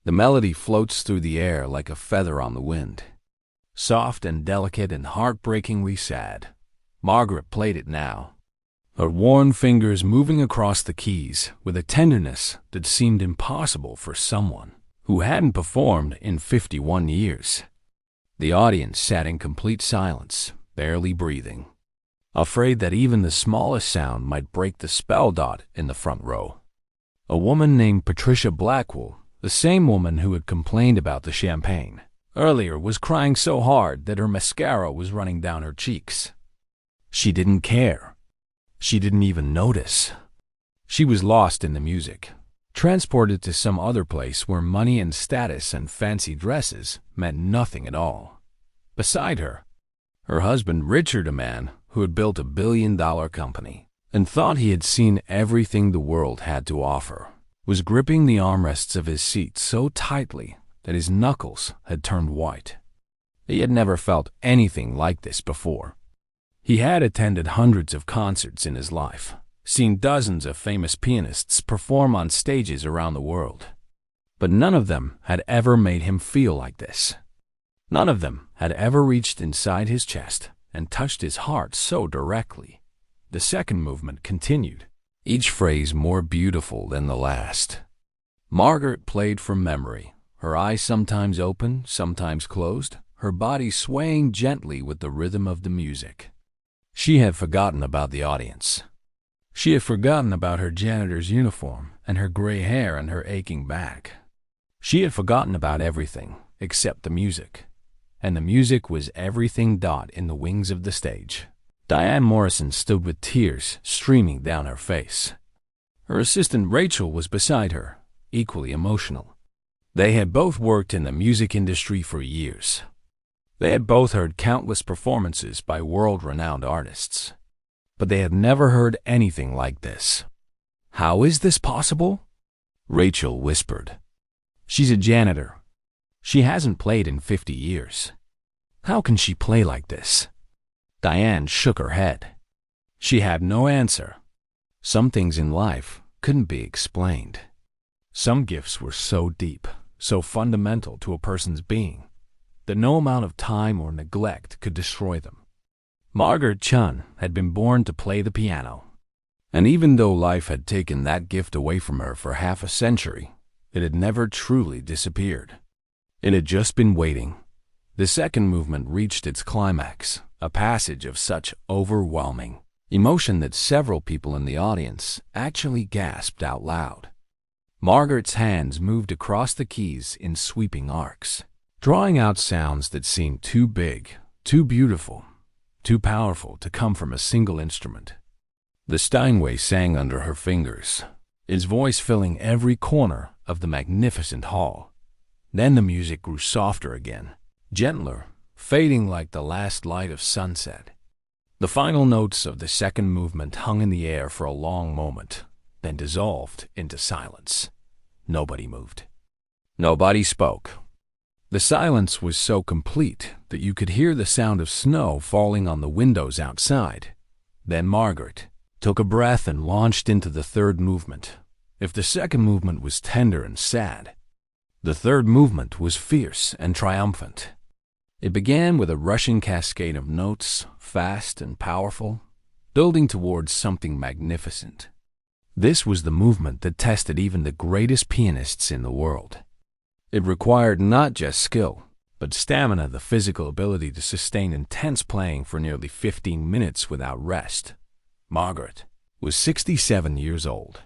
The melody floats through the air like a feather on the wind, soft and delicate and heartbreakingly sad. Margaret played it now, her worn fingers moving across the keys with a tenderness that seemed impossible for someone who hadn't performed in 51 years. The audience sat in complete silence, barely breathing, afraid that even the smallest sound might break the spell. In the front row, a woman named Patricia Blackwell, the same woman who had complained about the champagne earlier, was crying so hard that her mascara was running down her cheeks. She didn't care. She didn't even notice. She was lost in the music, transported to some other place where money and status and fancy dresses meant nothing at all. Beside her, her husband Richard, a man who had built $1 billion company and thought he had seen everything the world had to offer, was gripping the armrests of his seat so tightly that his knuckles had turned white. He had never felt anything like this before. He had attended hundreds of concerts in his life, seen dozens of famous pianists perform on stages around the world. But none of them had ever made him feel like this. None of them had ever reached inside his chest and touched his heart so directly. The second movement continued, each phrase more beautiful than the last. Margaret played from memory, her eyes sometimes open, sometimes closed, her body swaying gently with the rhythm of the music. She had forgotten about the audience. She had forgotten about her janitor's uniform and her gray hair and her aching back. She had forgotten about everything except the music. And the music was everything. In the wings of the stage, Diane Morrison stood with tears streaming down her face. Her assistant Rachel was beside her, equally emotional. They had both worked in the music industry for years. They had both heard countless performances by world-renowned artists. But they had never heard anything like this. "How is this possible?" Rachel whispered. "She's a janitor. She hasn't played in 50 years. How can she play like this?" Diane shook her head. She had no answer. Some things in life couldn't be explained. Some gifts were so deep, so fundamental to a person's being, that no amount of time or neglect could destroy them. Margaret Chen had been born to play the piano, and even though life had taken that gift away from her for half a century, it had never truly disappeared. It had just been waiting. The second movement reached its climax, a passage of such overwhelming emotion that several people in the audience actually gasped out loud. Margaret's hands moved across the keys in sweeping arcs, drawing out sounds that seemed too big, too beautiful, too powerful to come from a single instrument. The Steinway sang under her fingers, his voice filling every corner of the magnificent hall. Then the music grew softer again, gentler, fading like the last light of sunset. The final notes of the second movement hung in the air for a long moment, then dissolved into silence. Nobody moved. Nobody spoke. The silence was so complete that you could hear the sound of snow falling on the windows outside. Then Margaret took a breath and launched into the third movement. If the second movement was tender and sad, the third movement was fierce and triumphant. It began with a rushing cascade of notes, fast and powerful, building towards something magnificent. This was the movement that tested even the greatest pianists in the world. It required not just skill, but stamina, the physical ability to sustain intense playing for nearly 15 minutes without rest. Margaret was 67 years old.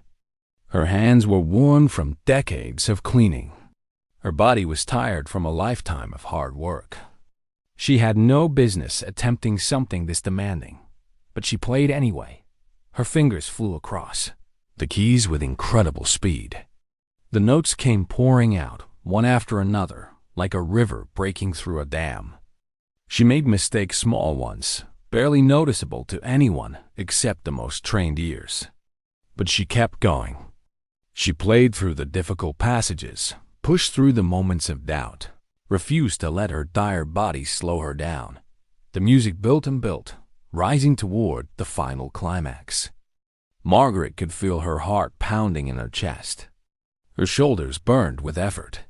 Her hands were worn from decades of cleaning. Her body was tired from a lifetime of hard work. She had no business attempting something this demanding, but she played anyway. Her fingers flew across the keys with incredible speed. The notes came pouring out, one after another, like a river breaking through a dam. She made mistakes, small ones, barely noticeable to anyone except the most trained ears. But she kept going. She played through the difficult passages, pushed through the moments of doubt, refused to let her tired body slow her down. The music built and built, rising toward the final climax. Margaret could feel her heart pounding in her chest. Her shoulders burned with effort.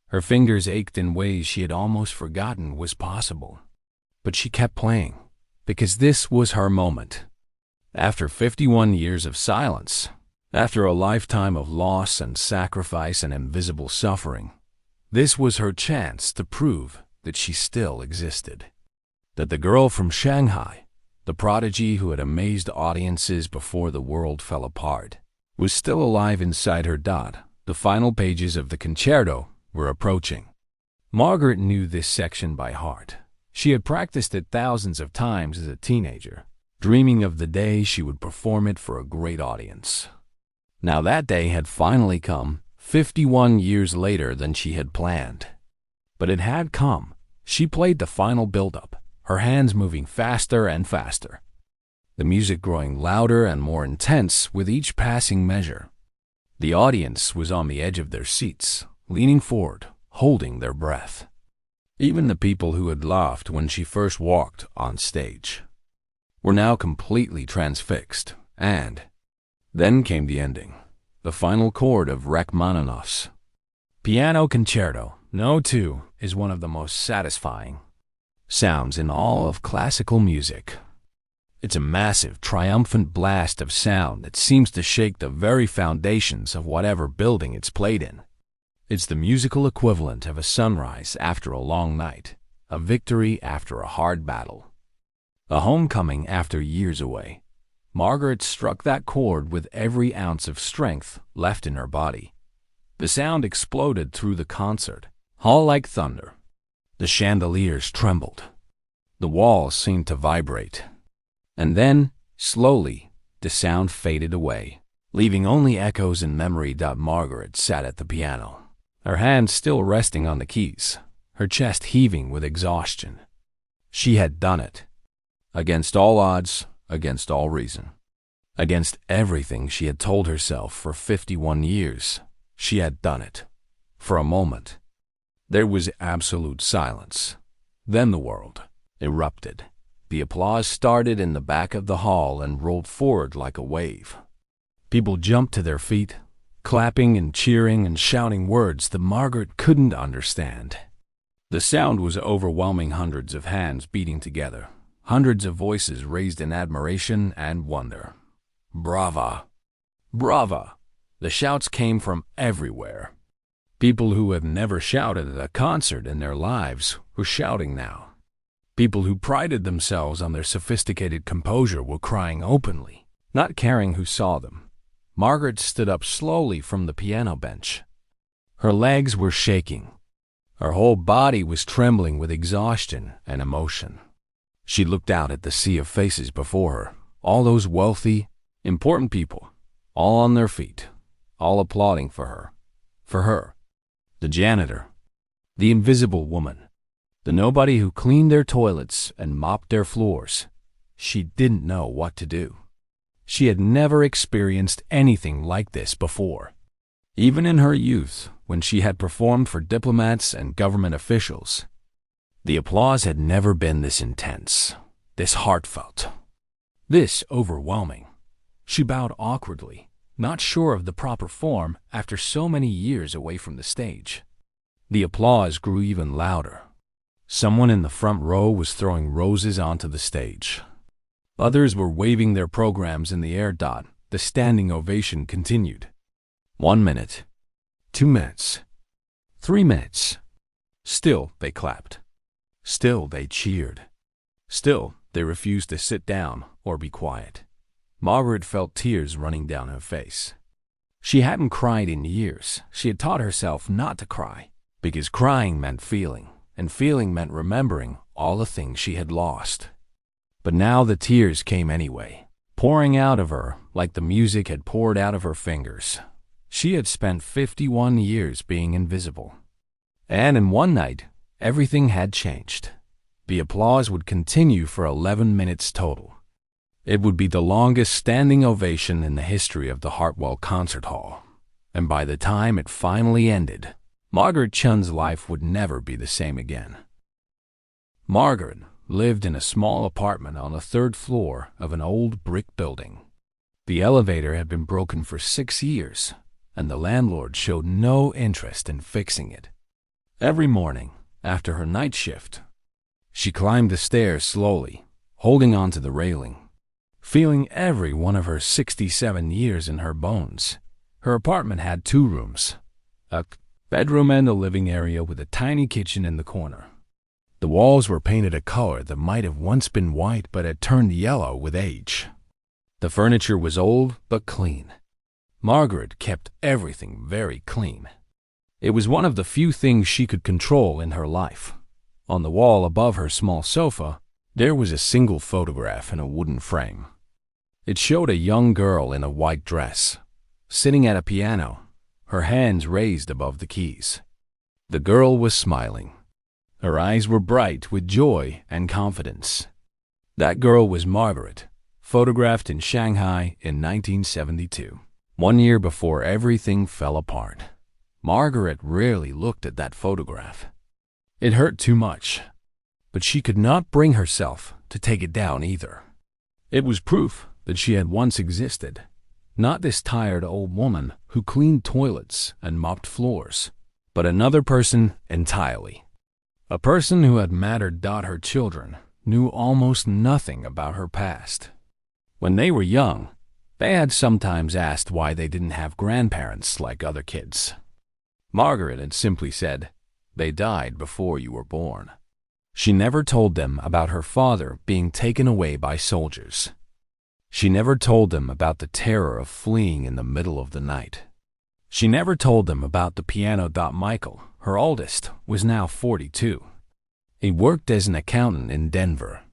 Her fingers ached in ways she had almost forgotten was possible. But she kept playing, because this was her moment. After 51 years of silence, after a lifetime of loss and sacrifice and invisible suffering, this was her chance to prove that she still existed. That the girl from Shanghai, the prodigy who had amazed audiences before the world fell apart, was still alive inside her. The final pages of the concerto were approaching. Margaret knew this section by heart. She had practiced it thousands of times as a teenager, dreaming of the day she would perform it for a great audience. Now that day had finally come, 51 years later than she had planned. But it had come. She played the final build-up, her hands moving faster and faster, the music growing louder and more intense with each passing measure. The audience was on the edge of their seats, leaning forward, holding their breath. Even the people who had laughed when she first walked on stage were now completely transfixed, and then came the ending, the final chord of Rachmaninoff's Piano Concerto No. 2 is one of the most satisfying sounds in all of classical music. It's a massive, triumphant blast of sound that seems to shake the very foundations of whatever building it's played in. It's the musical equivalent of a sunrise after a long night, a victory after a hard battle, a homecoming after years away. Margaret struck that chord with every ounce of strength left in her body. The sound exploded through the concert hall like thunder. The chandeliers trembled. The walls seemed to vibrate. And then, slowly, the sound faded away, leaving only echoes in memory. Margaret sat at the piano, her hands still resting on the keys, her chest heaving with exhaustion. She had done it. Against all odds, against all reason, against everything she had told herself for 51 years, she had done it. For a moment, there was absolute silence. Then the world erupted. The applause started in the back of the hall and rolled forward like a wave. People jumped to their feet, clapping and cheering and shouting words that Margaret couldn't understand. The sound was overwhelming, hundreds of hands beating together, hundreds of voices raised in admiration and wonder. Brava! Brava! The shouts came from everywhere. People who had never shouted at a concert in their lives were shouting now. People who prided themselves on their sophisticated composure were crying openly, not caring who saw them. Margaret stood up slowly from the piano bench. Her legs were shaking. Her whole body was trembling with exhaustion and emotion. She looked out at the sea of faces before her, all those wealthy, important people, all on their feet, all applauding for her. For her. The janitor. The invisible woman. The nobody who cleaned their toilets and mopped their floors. She didn't know what to do. She had never experienced anything like this before. Even in her youth, when she had performed for diplomats and government officials, the applause had never been this intense, this heartfelt, this overwhelming. She bowed awkwardly, not sure of the proper form after so many years away from the stage. The applause grew even louder. Someone in the front row was throwing roses onto the stage. Others were waving their programs in the air. The standing ovation continued. 1 minute. 2 minutes. 3 minutes. Still they clapped. Still they cheered. Still they refused to sit down or be quiet. Margaret felt tears running down her face. She hadn't cried in years. She had taught herself not to cry, because crying meant feeling, and feeling meant remembering all the things she had lost. But now the tears came anyway, pouring out of her like the music had poured out of her fingers. She had spent 51 years being invisible. And in one night, everything had changed. The applause would continue for 11 minutes total. It would be the longest standing ovation in the history of the Hartwell Concert Hall. And by the time it finally ended, Margaret Chun's life would never be the same again. Margaret lived in a small apartment on the 3rd floor of an old brick building. The elevator had been broken for 6 years, and the landlord showed no interest in fixing it. Every morning, after her night shift, she climbed the stairs slowly, holding onto the railing, feeling every one of her 67 years in her bones. Her apartment had 2 rooms, a bedroom and a living area with a tiny kitchen in the corner. The walls were painted a color that might have once been white but had turned yellow with age. The furniture was old but clean. Margaret kept everything very clean. It was one of the few things she could control in her life. On the wall above her small sofa, there was a single photograph in a wooden frame. It showed a young girl in a white dress, sitting at a piano, her hands raised above the keys. The girl was smiling. Her eyes were bright with joy and confidence. That girl was Margaret, photographed in Shanghai in 1972, 1 year before everything fell apart. Margaret rarely looked at that photograph. It hurt too much, but she could not bring herself to take it down either. It was proof that she had once existed, not this tired old woman who cleaned toilets and mopped floors, but another person entirely. A person who had mattered. Her children knew almost nothing about her past. When they were young, they had sometimes asked why they didn't have grandparents like other kids. Margaret had simply said, "They died before you were born." She never told them about her father being taken away by soldiers. She never told them about the terror of fleeing in the middle of the night. She never told them about the piano. Michael, her oldest, was now 42. He worked as an accountant in Denver.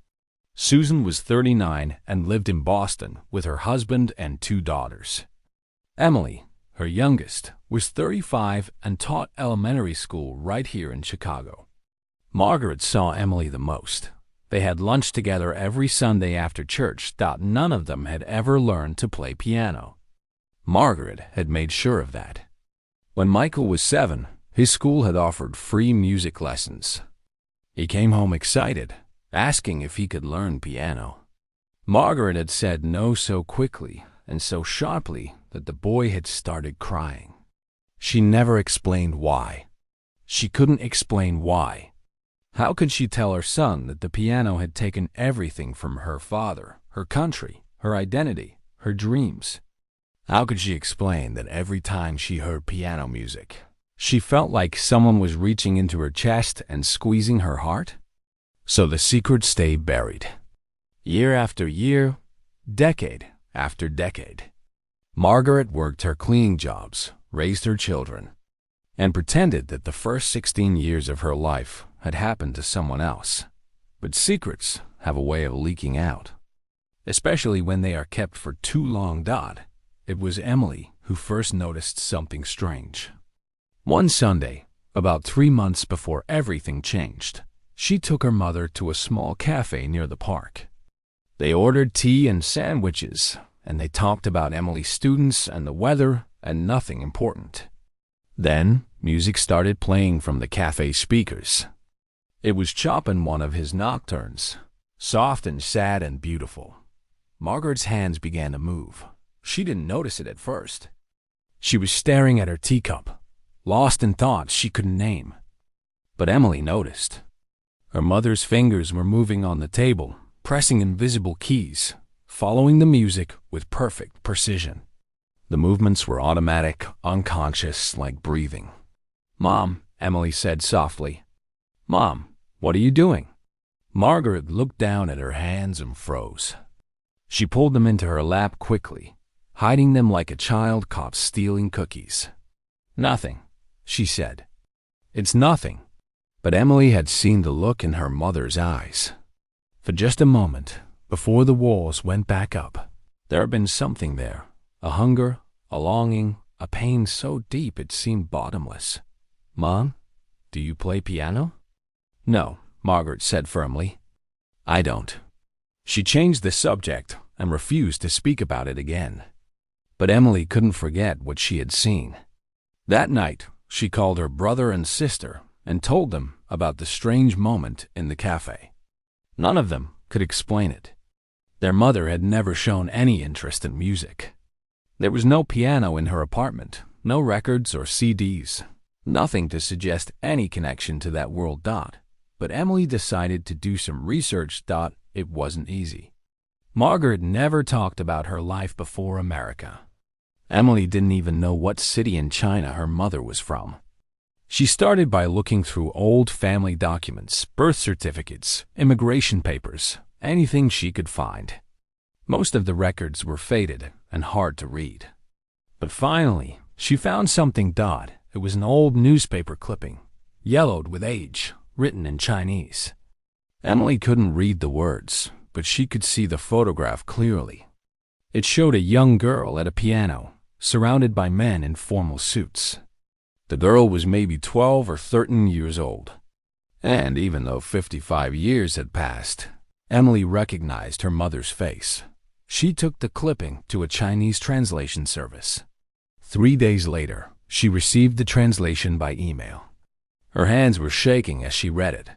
Susan was 39 and lived in Boston with her husband and 2 daughters. Emily, her youngest, was 35 and taught elementary school right here in Chicago. Margaret saw Emily the most. They had lunch together every Sunday after church. None of them had ever learned to play piano. Margaret had made sure of that. When Michael was 7, his school had offered free music lessons. He came home excited, asking if he could learn piano. Margaret had said no so quickly and so sharply that the boy had started crying. She never explained why. She couldn't explain why. How could she tell her son that the piano had taken everything from her father, her country, her identity, her dreams? How could she explain that every time she heard piano music, she felt like someone was reaching into her chest and squeezing her heart? So the secret stayed buried. Year after year, decade after decade, Margaret worked her cleaning jobs, raised her children, and pretended that the first 16 years of her life had happened to someone else. But secrets have a way of leaking out, especially when they are kept for too long. It was Emily who first noticed something strange. One Sunday, about 3 months before everything changed, she took her mother to a small cafe near the park. They ordered tea and sandwiches, and they talked about Emily's students and the weather and nothing important. Then, music started playing from the cafe speakers. It was Chopin, one of his nocturnes, soft and sad and beautiful. Margaret's hands began to move. She didn't notice it at first. She was staring at her teacup, lost in thoughts she couldn't name. But Emily noticed. Her mother's fingers were moving on the table, pressing invisible keys, following the music with perfect precision. The movements were automatic, unconscious, like breathing. "Mom," Emily said softly. "Mom, what are you doing?" Margaret looked down at her hands and froze. She pulled them into her lap quickly, hiding them like a child caught stealing cookies. "Nothing," she said. "It's nothing." But Emily had seen the look in her mother's eyes. For just a moment, before the walls went back up, there had been something there, a hunger, a longing, a pain so deep it seemed bottomless. "Mom, do you play piano?" "No," Margaret said firmly. "I don't." She changed the subject and refused to speak about it again. But Emily couldn't forget what she had seen. That night, she called her brother and sister and told them about the strange moment in the cafe. None of them could explain it. Their mother had never shown any interest in music. There was no piano in her apartment, no records or CDs, nothing to suggest any connection to that world. But Emily decided to do some research. It wasn't easy. Margaret never talked about her life before America. Emily didn't even know what city in China her mother was from. She started by looking through old family documents, birth certificates, immigration papers, anything she could find. Most of the records were faded and hard to read. But finally, she found something. It was an old newspaper clipping, yellowed with age, written in Chinese. Emily couldn't read the words, but she could see the photograph clearly. It showed a young girl at a piano, surrounded by men in formal suits. The girl was maybe 12 or 13 years old. And even though 55 years had passed, Emily recognized her mother's face. She took the clipping to a Chinese translation service. 3 days later, she received the translation by email. Her hands were shaking as she read it.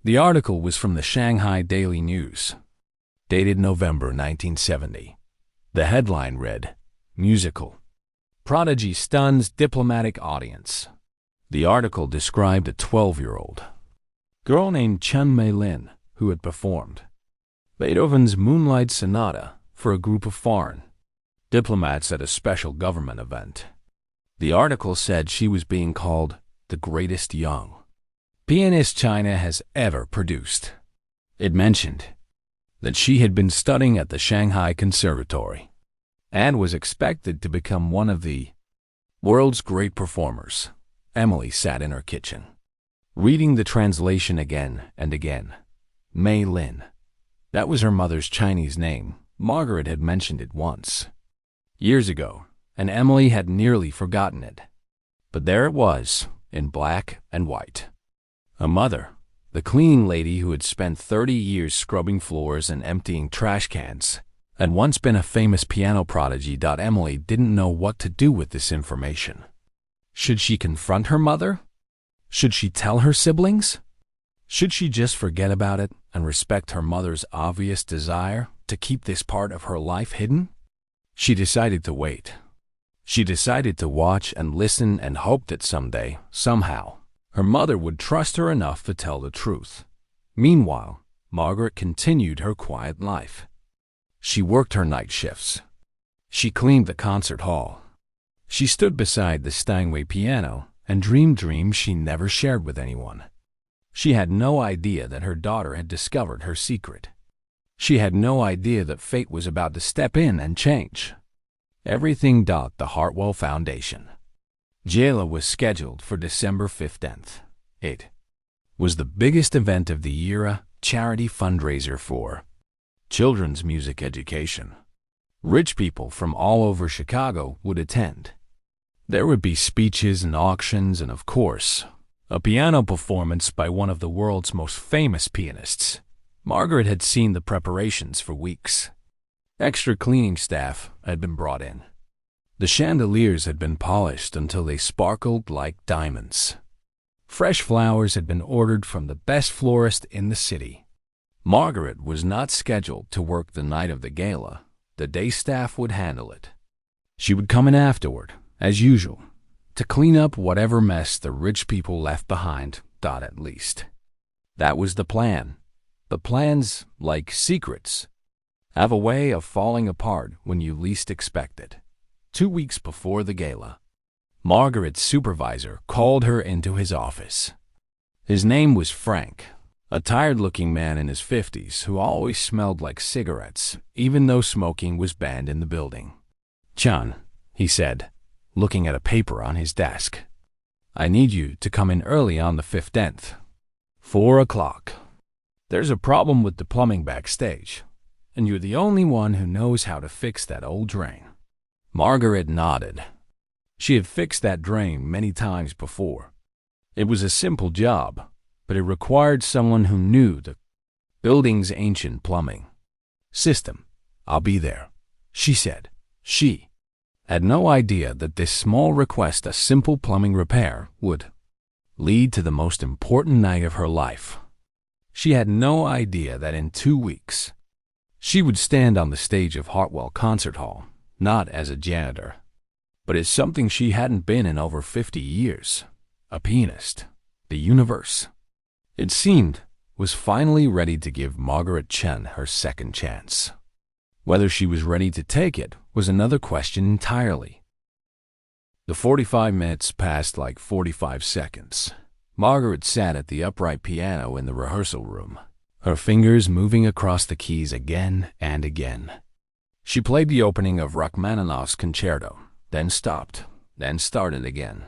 The article was from the Shanghai Daily News, dated November 1970. The headline read, "Musical. Prodigy stuns diplomatic audience." The article described a 12-year-old girl named Chen Meilin who had performed Beethoven's Moonlight Sonata for a group of foreign diplomats at a special government event. The article said she was being called the greatest young pianist China has ever produced. It mentioned that she had been studying at the Shanghai Conservatory and was expected to become one of the world's great performers. Emily sat in her kitchen, reading the translation again and again. Mei Lin. That was her mother's Chinese name. Margaret had mentioned it once, years ago, and Emily had nearly forgotten it. But there it was, in black and white. A mother, the cleaning lady who had spent 30 years scrubbing floors and emptying trash cans, had once been a famous piano prodigy. Emily didn't know what to do with this information. Should she confront her mother? Should she tell her siblings? Should she just forget about it and respect her mother's obvious desire to keep this part of her life hidden? She decided to wait. She decided to watch and listen and hope that someday, somehow, her mother would trust her enough to tell the truth. Meanwhile, Margaret continued her quiet life. She worked her night shifts. She cleaned the concert hall. She stood beside the Steinway piano and dreamed dreams she never shared with anyone. She had no idea that her daughter had discovered her secret. She had no idea that fate was about to step in and change everything. The Hartwell Foundation Gala was scheduled for December 15th. It was the biggest event of the year, a charity fundraiser for children's music education. Rich people from all over Chicago would attend. There would be speeches and auctions and, of course, a piano performance by one of the world's most famous pianists. Margaret had seen the preparations for weeks. Extra cleaning staff had been brought in. The chandeliers had been polished until they sparkled like diamonds. Fresh flowers had been ordered from the best florist in the city. Margaret was not scheduled to work the night of the gala. The day staff would handle it. She would come in afterward, as usual, to clean up whatever mess the rich people left behind, at least. That was the plan. But plans, like secrets, have a way of falling apart when you least expect it. 2 weeks before the gala, Margaret's supervisor called her into his office. His name was Frank, a tired-looking man in his 50s who always smelled like cigarettes, even though smoking was banned in the building. "Chan," he said, looking at a paper on his desk, "I need you to come in early on the 15th, 4 o'clock. There's a problem with the plumbing backstage, and you're the only one who knows how to fix that old drain." Margaret nodded. She had fixed that drain many times before. It was a simple job, but it required someone who knew the building's ancient plumbing system. "I'll be there," she said. She had no idea that this small request, a simple plumbing repair, would lead to the most important night of her life. She had no idea that in 2 weeks, she would stand on the stage of Hartwell Concert Hall, not as a janitor, but as something she hadn't been in over 50 years, a pianist. The universe, it seemed, was finally ready to give Margaret Chen her second chance. Whether she was ready to take it was another question entirely. The 45 minutes passed like 45 seconds. Margaret sat at the upright piano in the rehearsal room, her fingers moving across the keys again and again. She played the opening of Rachmaninoff's concerto, then stopped, then started again.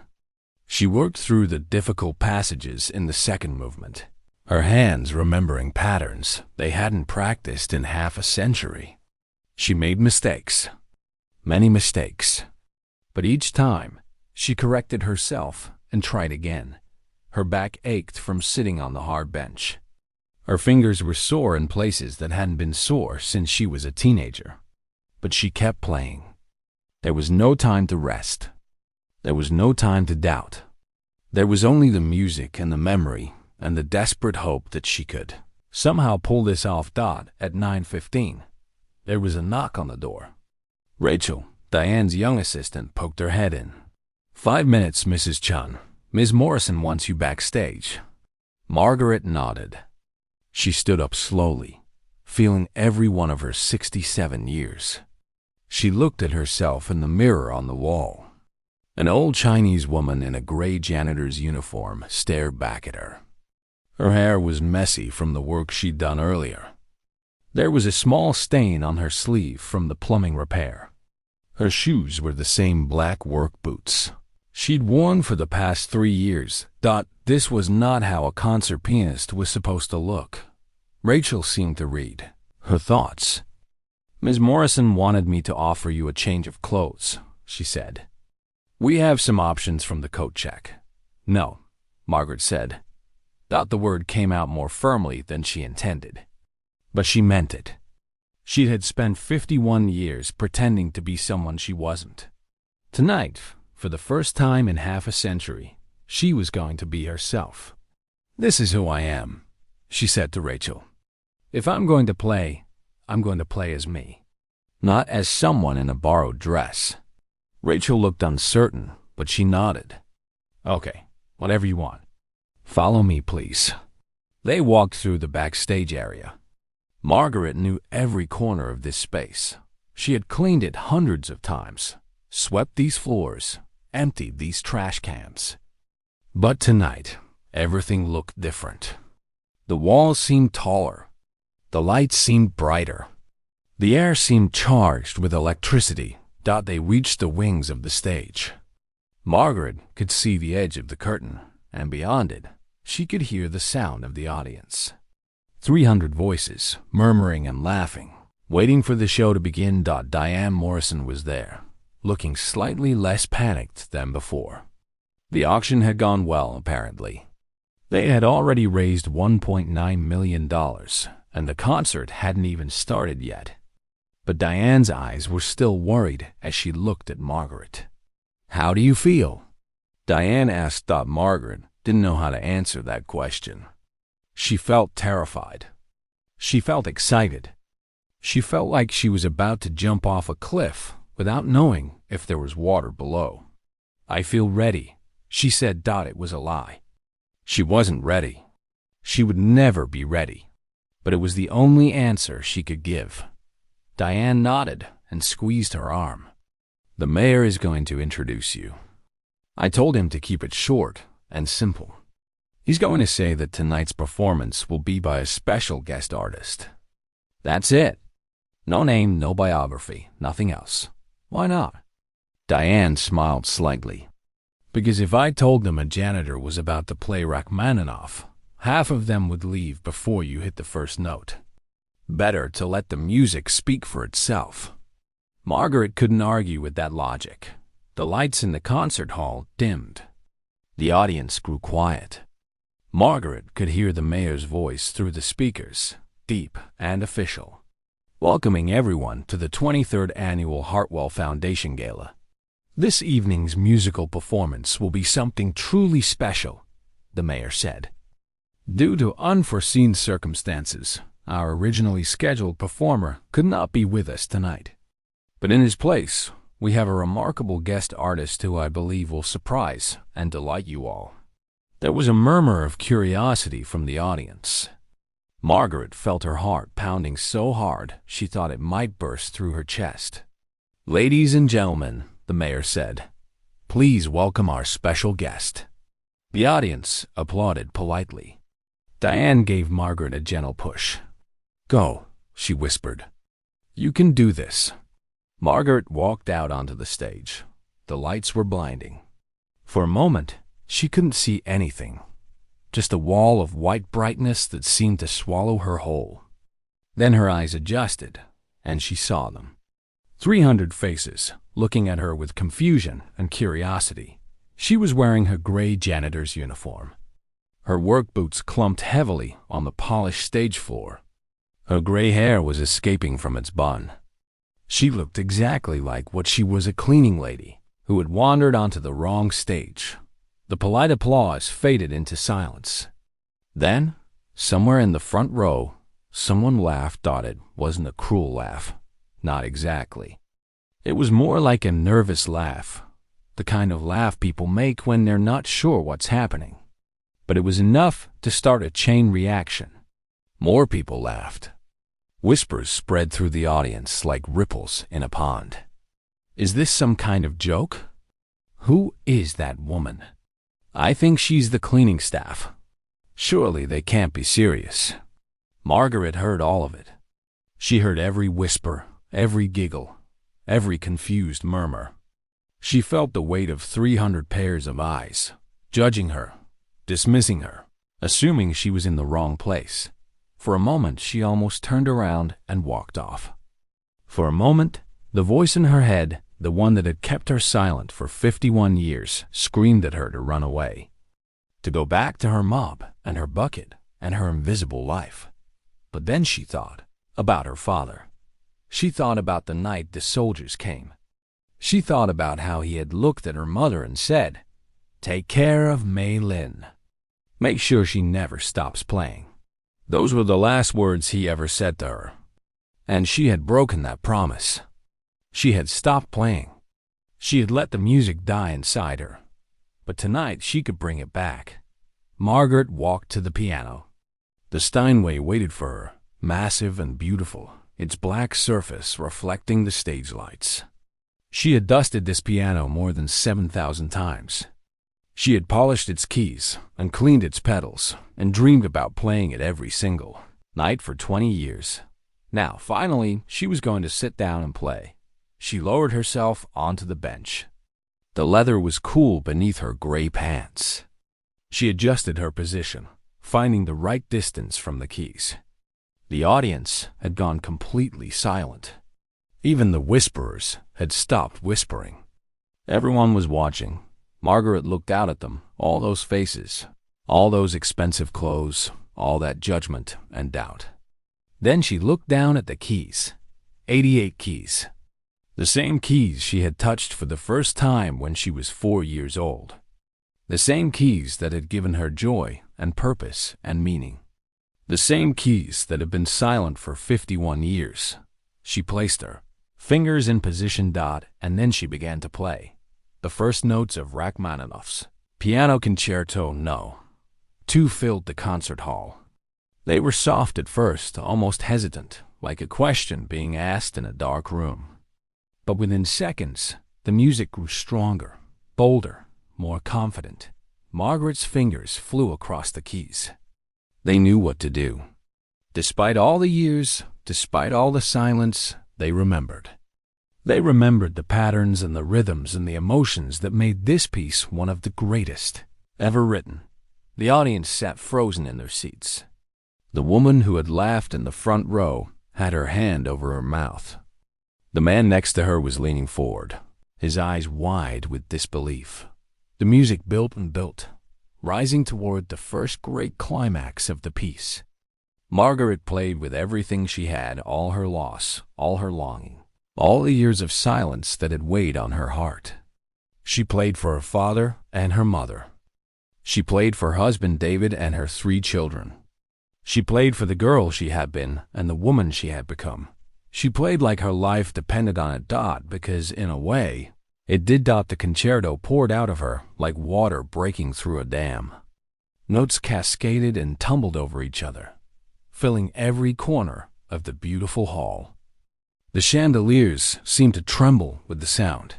She worked through the difficult passages in the second movement, her hands remembering patterns they hadn't practiced in half a century. She made mistakes, many mistakes, but each time she corrected herself and tried again. Her back ached from sitting on the hard bench. Her fingers were sore in places that hadn't been sore since she was a teenager. But she kept playing. There was no time to rest. There was no time to doubt. There was only the music and the memory and the desperate hope that she could somehow pull this off. At 9:15, there was a knock on the door. Rachel, Diane's young assistant, poked her head in. "5 minutes, Mrs. Chun. Ms. Morrison wants you backstage." Margaret nodded. She stood up slowly, feeling every one of her 67 years. She looked at herself in the mirror on the wall. An old Chinese woman in a gray janitor's uniform stared back at her. Her hair was messy from the work she'd done earlier. There was a small stain on her sleeve from the plumbing repair. Her shoes were the same black work boots she'd worn for the past 3 years. This was not how a concert pianist was supposed to look. Rachel seemed to read her thoughts. "Ms. Morrison wanted me to offer you a change of clothes," she said. "We have some options from the coat check." "No," Margaret said. The word came out more firmly than she intended. But she meant it. She had spent 51 years pretending to be someone she wasn't. Tonight, for the first time in half a century, she was going to be herself. "This is who I am," she said to Rachel. "If I'm going to play, I'm going to play as me, not as someone in a borrowed dress." Rachel looked uncertain, but she nodded. "Okay, whatever you want. Follow me, please." They walked through the backstage area. Margaret knew every corner of this space. She had cleaned it hundreds of times, swept these floors, emptied these trash cans. But tonight, everything looked different. The walls seemed taller. The lights seemed brighter. The air seemed charged with electricity. They reached the wings of the stage. Margaret could see the edge of the curtain, and beyond it, she could hear the sound of the audience. 300 voices, murmuring and laughing, Waiting for the show to begin, Diane Morrison was there, looking slightly less panicked than before. The auction had gone well, apparently. They had already raised $1.9 million, and the concert hadn't even started yet. But Diane's eyes were still worried as she looked at Margaret. "How do you feel?" Diane asked. Margaret didn't know how to answer that question. She felt terrified. She felt excited. She felt like she was about to jump off a cliff without knowing if there was water below. "I feel ready," she said. It was a lie. She wasn't ready. She would never be ready. But it was the only answer she could give. Diane nodded and squeezed her arm. "The mayor is going to introduce you. I told him to keep it short and simple. He's going to say that tonight's performance will be by a special guest artist. That's it. No name, no biography, nothing else. Why not?" Diane smiled slightly. "Because if I told them a janitor was about to play Rachmaninoff, half of them would leave before you hit the first note. Better to let the music speak for itself." Margaret couldn't argue with that logic. The lights in the concert hall dimmed. The audience grew quiet. Margaret could hear the mayor's voice through the speakers, deep and official, welcoming everyone to the 23rd Annual Hartwell Foundation Gala. "This evening's musical performance will be something truly special," the mayor said. "Due to unforeseen circumstances, our originally scheduled performer could not be with us tonight. But in his place, we have a remarkable guest artist who I believe will surprise and delight you all." There was a murmur of curiosity from the audience. Margaret felt her heart pounding so hard she thought it might burst through her chest. "Ladies and gentlemen," the mayor said, "please welcome our special guest." The audience applauded politely. Diane gave Margaret a gentle push. "Go," she whispered. "You can do this." Margaret walked out onto the stage. The lights were blinding. For a moment, she couldn't see anything. Just a wall of white brightness that seemed to swallow her whole. Then her eyes adjusted, and she saw them. 300 faces, looking at her with confusion and curiosity. She was wearing her gray janitor's uniform. Her work boots clumped heavily on the polished stage floor. Her gray hair was escaping from its bun. She looked exactly like what she was, a cleaning lady who had wandered onto the wrong stage. The polite applause faded into silence. Then, somewhere in the front row, someone laughed. It wasn't a cruel laugh. Not exactly. It was more like a nervous laugh, the kind of laugh people make when they're not sure what's happening. But it was enough to start a chain reaction. More people laughed. Whispers spread through the audience like ripples in a pond. "Is this some kind of joke? Who is that woman? I think she's the cleaning staff. Surely they can't be serious." Margaret heard all of it. She heard every whisper, every giggle, every confused murmur. She felt the weight of 300 pairs of eyes, judging her, dismissing her, assuming she was in the wrong place. For a moment, she almost turned around and walked off. For a moment, the voice in her head, the one that had kept her silent for 51 years, screamed at her to run away, to go back to her mop and her bucket and her invisible life. But then she thought about her father. She thought about the night the soldiers came. She thought about how he had looked at her mother and said, "Take care of Mei Lin. Make sure she never stops playing." Those were the last words he ever said to her. And she had broken that promise. She had stopped playing. She had let the music die inside her. But tonight she could bring it back. Margaret walked to the piano. The Steinway waited for her, massive and beautiful, its black surface reflecting the stage lights. She had dusted this piano more than 7,000 times. She had polished its keys and cleaned its pedals and dreamed about playing it every single night for 20 years. Now, finally, she was going to sit down and play. She lowered herself onto the bench. The leather was cool beneath her gray pants. She adjusted her position, finding the right distance from the keys. The audience had gone completely silent. Even the whisperers had stopped whispering. Everyone was watching. Margaret looked out at them, all those faces, all those expensive clothes, all that judgment and doubt. Then she looked down at the keys. 88 keys. The same keys she had touched for the first time when she was 4 years old. The same keys that had given her joy and purpose and meaning. The same keys that had been silent for 51 years. She placed her fingers in position. And then she began to play the first notes of Rachmaninoff's Piano Concerto No. 2 filled the concert hall. They were soft at first, almost hesitant, like a question being asked in a dark room. But within seconds, the music grew stronger, bolder, more confident. Margaret's fingers flew across the keys. They knew what to do. Despite all the years, despite all the silence, they remembered. They remembered the patterns and the rhythms and the emotions that made this piece one of the greatest ever written. The audience sat frozen in their seats. The woman who had laughed in the front row had her hand over her mouth. The man next to her was leaning forward, his eyes wide with disbelief. The music built and built, rising toward the first great climax of the piece. Margaret played with everything she had, all her loss, all her longing, all the years of silence that had weighed on her heart. She played for her father and her mother. She played for her husband David and her 3 children. She played for the girl she had been and the woman she had become. She played like her life depended on it. Because, in a way, it did. The concerto poured out of her like water breaking through a dam. Notes cascaded and tumbled over each other, filling every corner of the beautiful hall. The chandeliers seemed to tremble with the sound.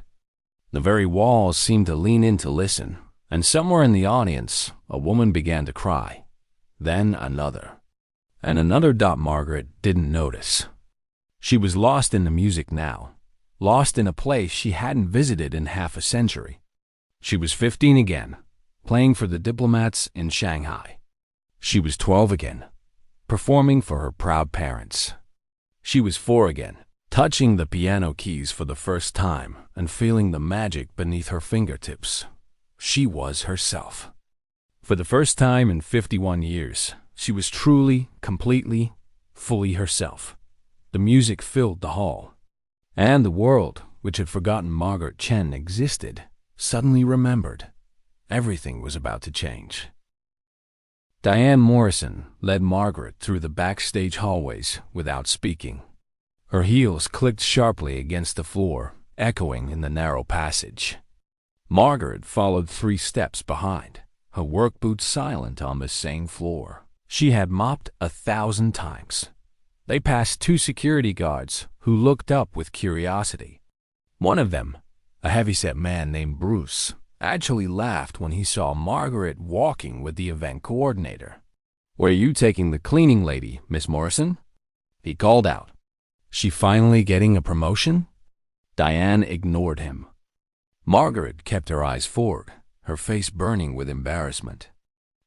The very walls seemed to lean in to listen, and somewhere in the audience, a woman began to cry. Then another. And another. Margaret didn't notice. She was lost in the music now, lost in a place she hadn't visited in half a century. She was 15 again, playing for the Diplomats in Shanghai. She was 12 again, performing for her proud parents. She was 4 again, touching the piano keys for the first time and feeling the magic beneath her fingertips. She was herself. For the first time in 51 years, she was truly, completely, fully herself. The music filled the hall, and the world, which had forgotten Margaret Chen existed, suddenly remembered. Everything was about to change. Diane Morrison led Margaret through the backstage hallways without speaking. Her heels clicked sharply against the floor, echoing in the narrow passage. Margaret followed 3 steps behind, her work boots silent on the same floor she had mopped 1,000 times. They passed 2 security guards who looked up with curiosity. One of them, a heavyset man named Bruce, actually laughed when he saw Margaret walking with the event coordinator. "Where are you taking the cleaning lady, Miss Morrison?" he called out. "She finally getting a promotion?" Diane ignored him. Margaret kept her eyes forward, her face burning with embarrassment.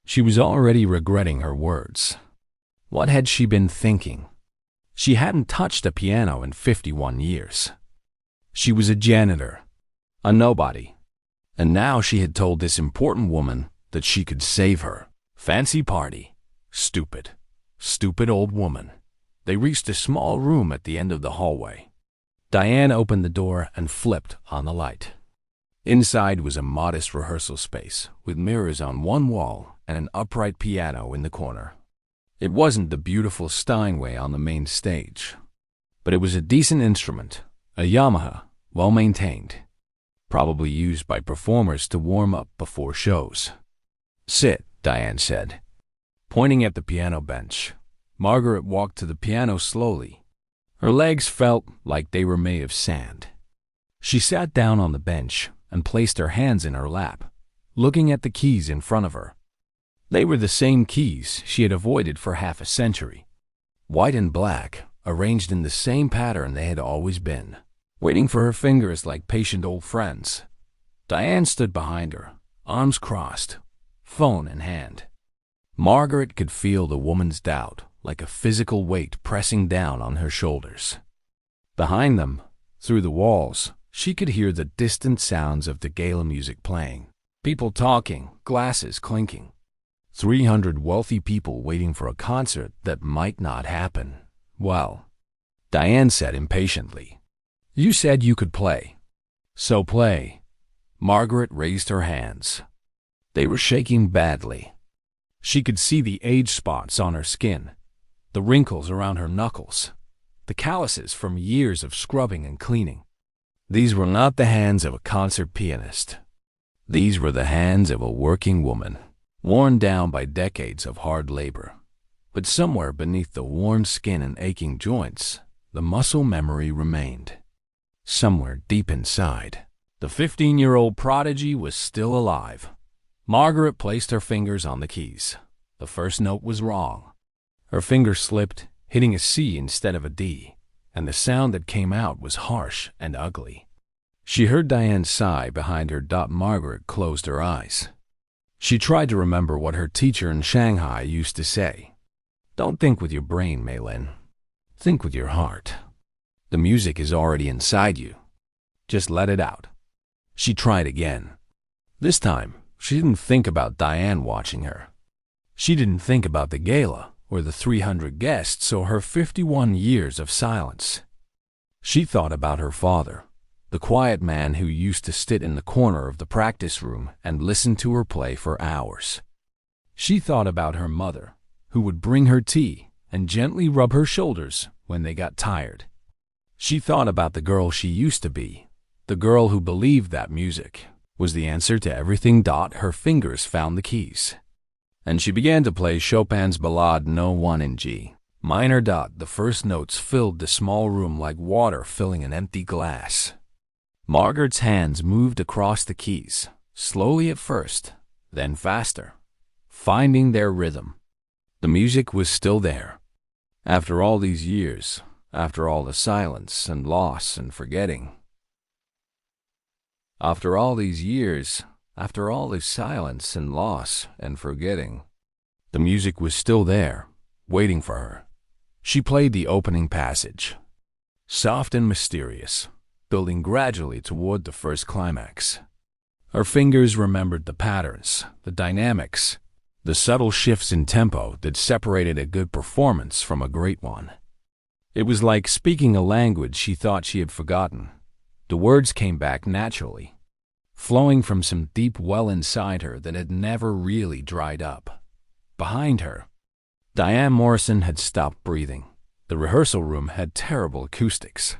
She was already regretting her words. What had she been thinking? She hadn't touched a piano in 51 years. She was a janitor, a nobody. And now she had told this important woman that she could save her. Fancy party. Stupid. Stupid old woman. They reached a small room at the end of the hallway. Diane opened the door and flipped on the light. Inside was a modest rehearsal space with mirrors on one wall and an upright piano in the corner. It wasn't the beautiful Steinway on the main stage, but it was a decent instrument, a Yamaha, well-maintained, probably used by performers to warm up before shows. "Sit," Diane said. Pointing at the piano bench, Margaret walked to the piano slowly. Her legs felt like they were made of sand. She sat down on the bench and placed her hands in her lap, looking at the keys in front of her. They were the same keys she had avoided for half a century. White and black, arranged in the same pattern they had always been, waiting for her fingers like patient old friends. Diane stood behind her, arms crossed, phone in hand. Margaret could feel the woman's doubt, like a physical weight pressing down on her shoulders. Behind them, through the walls, she could hear the distant sounds of the gala music playing. People talking, glasses clinking. 300 wealthy people waiting for a concert that might not happen. Well, Diane said impatiently, "You said you could play. So play." Margaret raised her hands. They were shaking badly. She could see the age spots on her skin, the wrinkles around her knuckles, the calluses from years of scrubbing and cleaning. These were not the hands of a concert pianist. These were the hands of a working woman, worn down by decades of hard labor. But somewhere beneath the worn skin and aching joints, the muscle memory remained. Somewhere deep inside, the 15-year-old prodigy was still alive. Margaret placed her fingers on the keys. The first note was wrong. Her finger slipped, hitting a C instead of a D, and the sound that came out was harsh and ugly. She heard Diane sigh behind her. Margaret closed her eyes. She tried to remember what her teacher in Shanghai used to say. "Don't think with your brain, Meilin. Think with your heart. The music is already inside you. Just let it out." She tried again. This time, she didn't think about Diane watching her. She didn't think about the gala or the 300 guests or her 51 years of silence. She thought about her father, the quiet man who used to sit in the corner of the practice room and listen to her play for hours. She thought about her mother, who would bring her tea and gently rub her shoulders when they got tired. She thought about the girl she used to be, the girl who believed that music was the answer to everything. Her fingers found the keys, and she began to play Chopin's Ballade No. 1 in G minor. The first notes filled the small room like water filling an empty glass. Margaret's hands moved across the keys, slowly at first, then faster, finding their rhythm. The music was still there. After all these years, after all the silence and loss and forgetting. After all these years, after all the silence and loss and forgetting, the music was still there, waiting for her. She played the opening passage, soft and mysterious, building gradually toward the first climax. Her fingers remembered the patterns, the dynamics, the subtle shifts in tempo that separated a good performance from a great one. It was like speaking a language she thought she had forgotten. The words came back naturally, flowing from some deep well inside her that had never really dried up. Behind her, Diane Morrison had stopped breathing. The rehearsal room had terrible acoustics.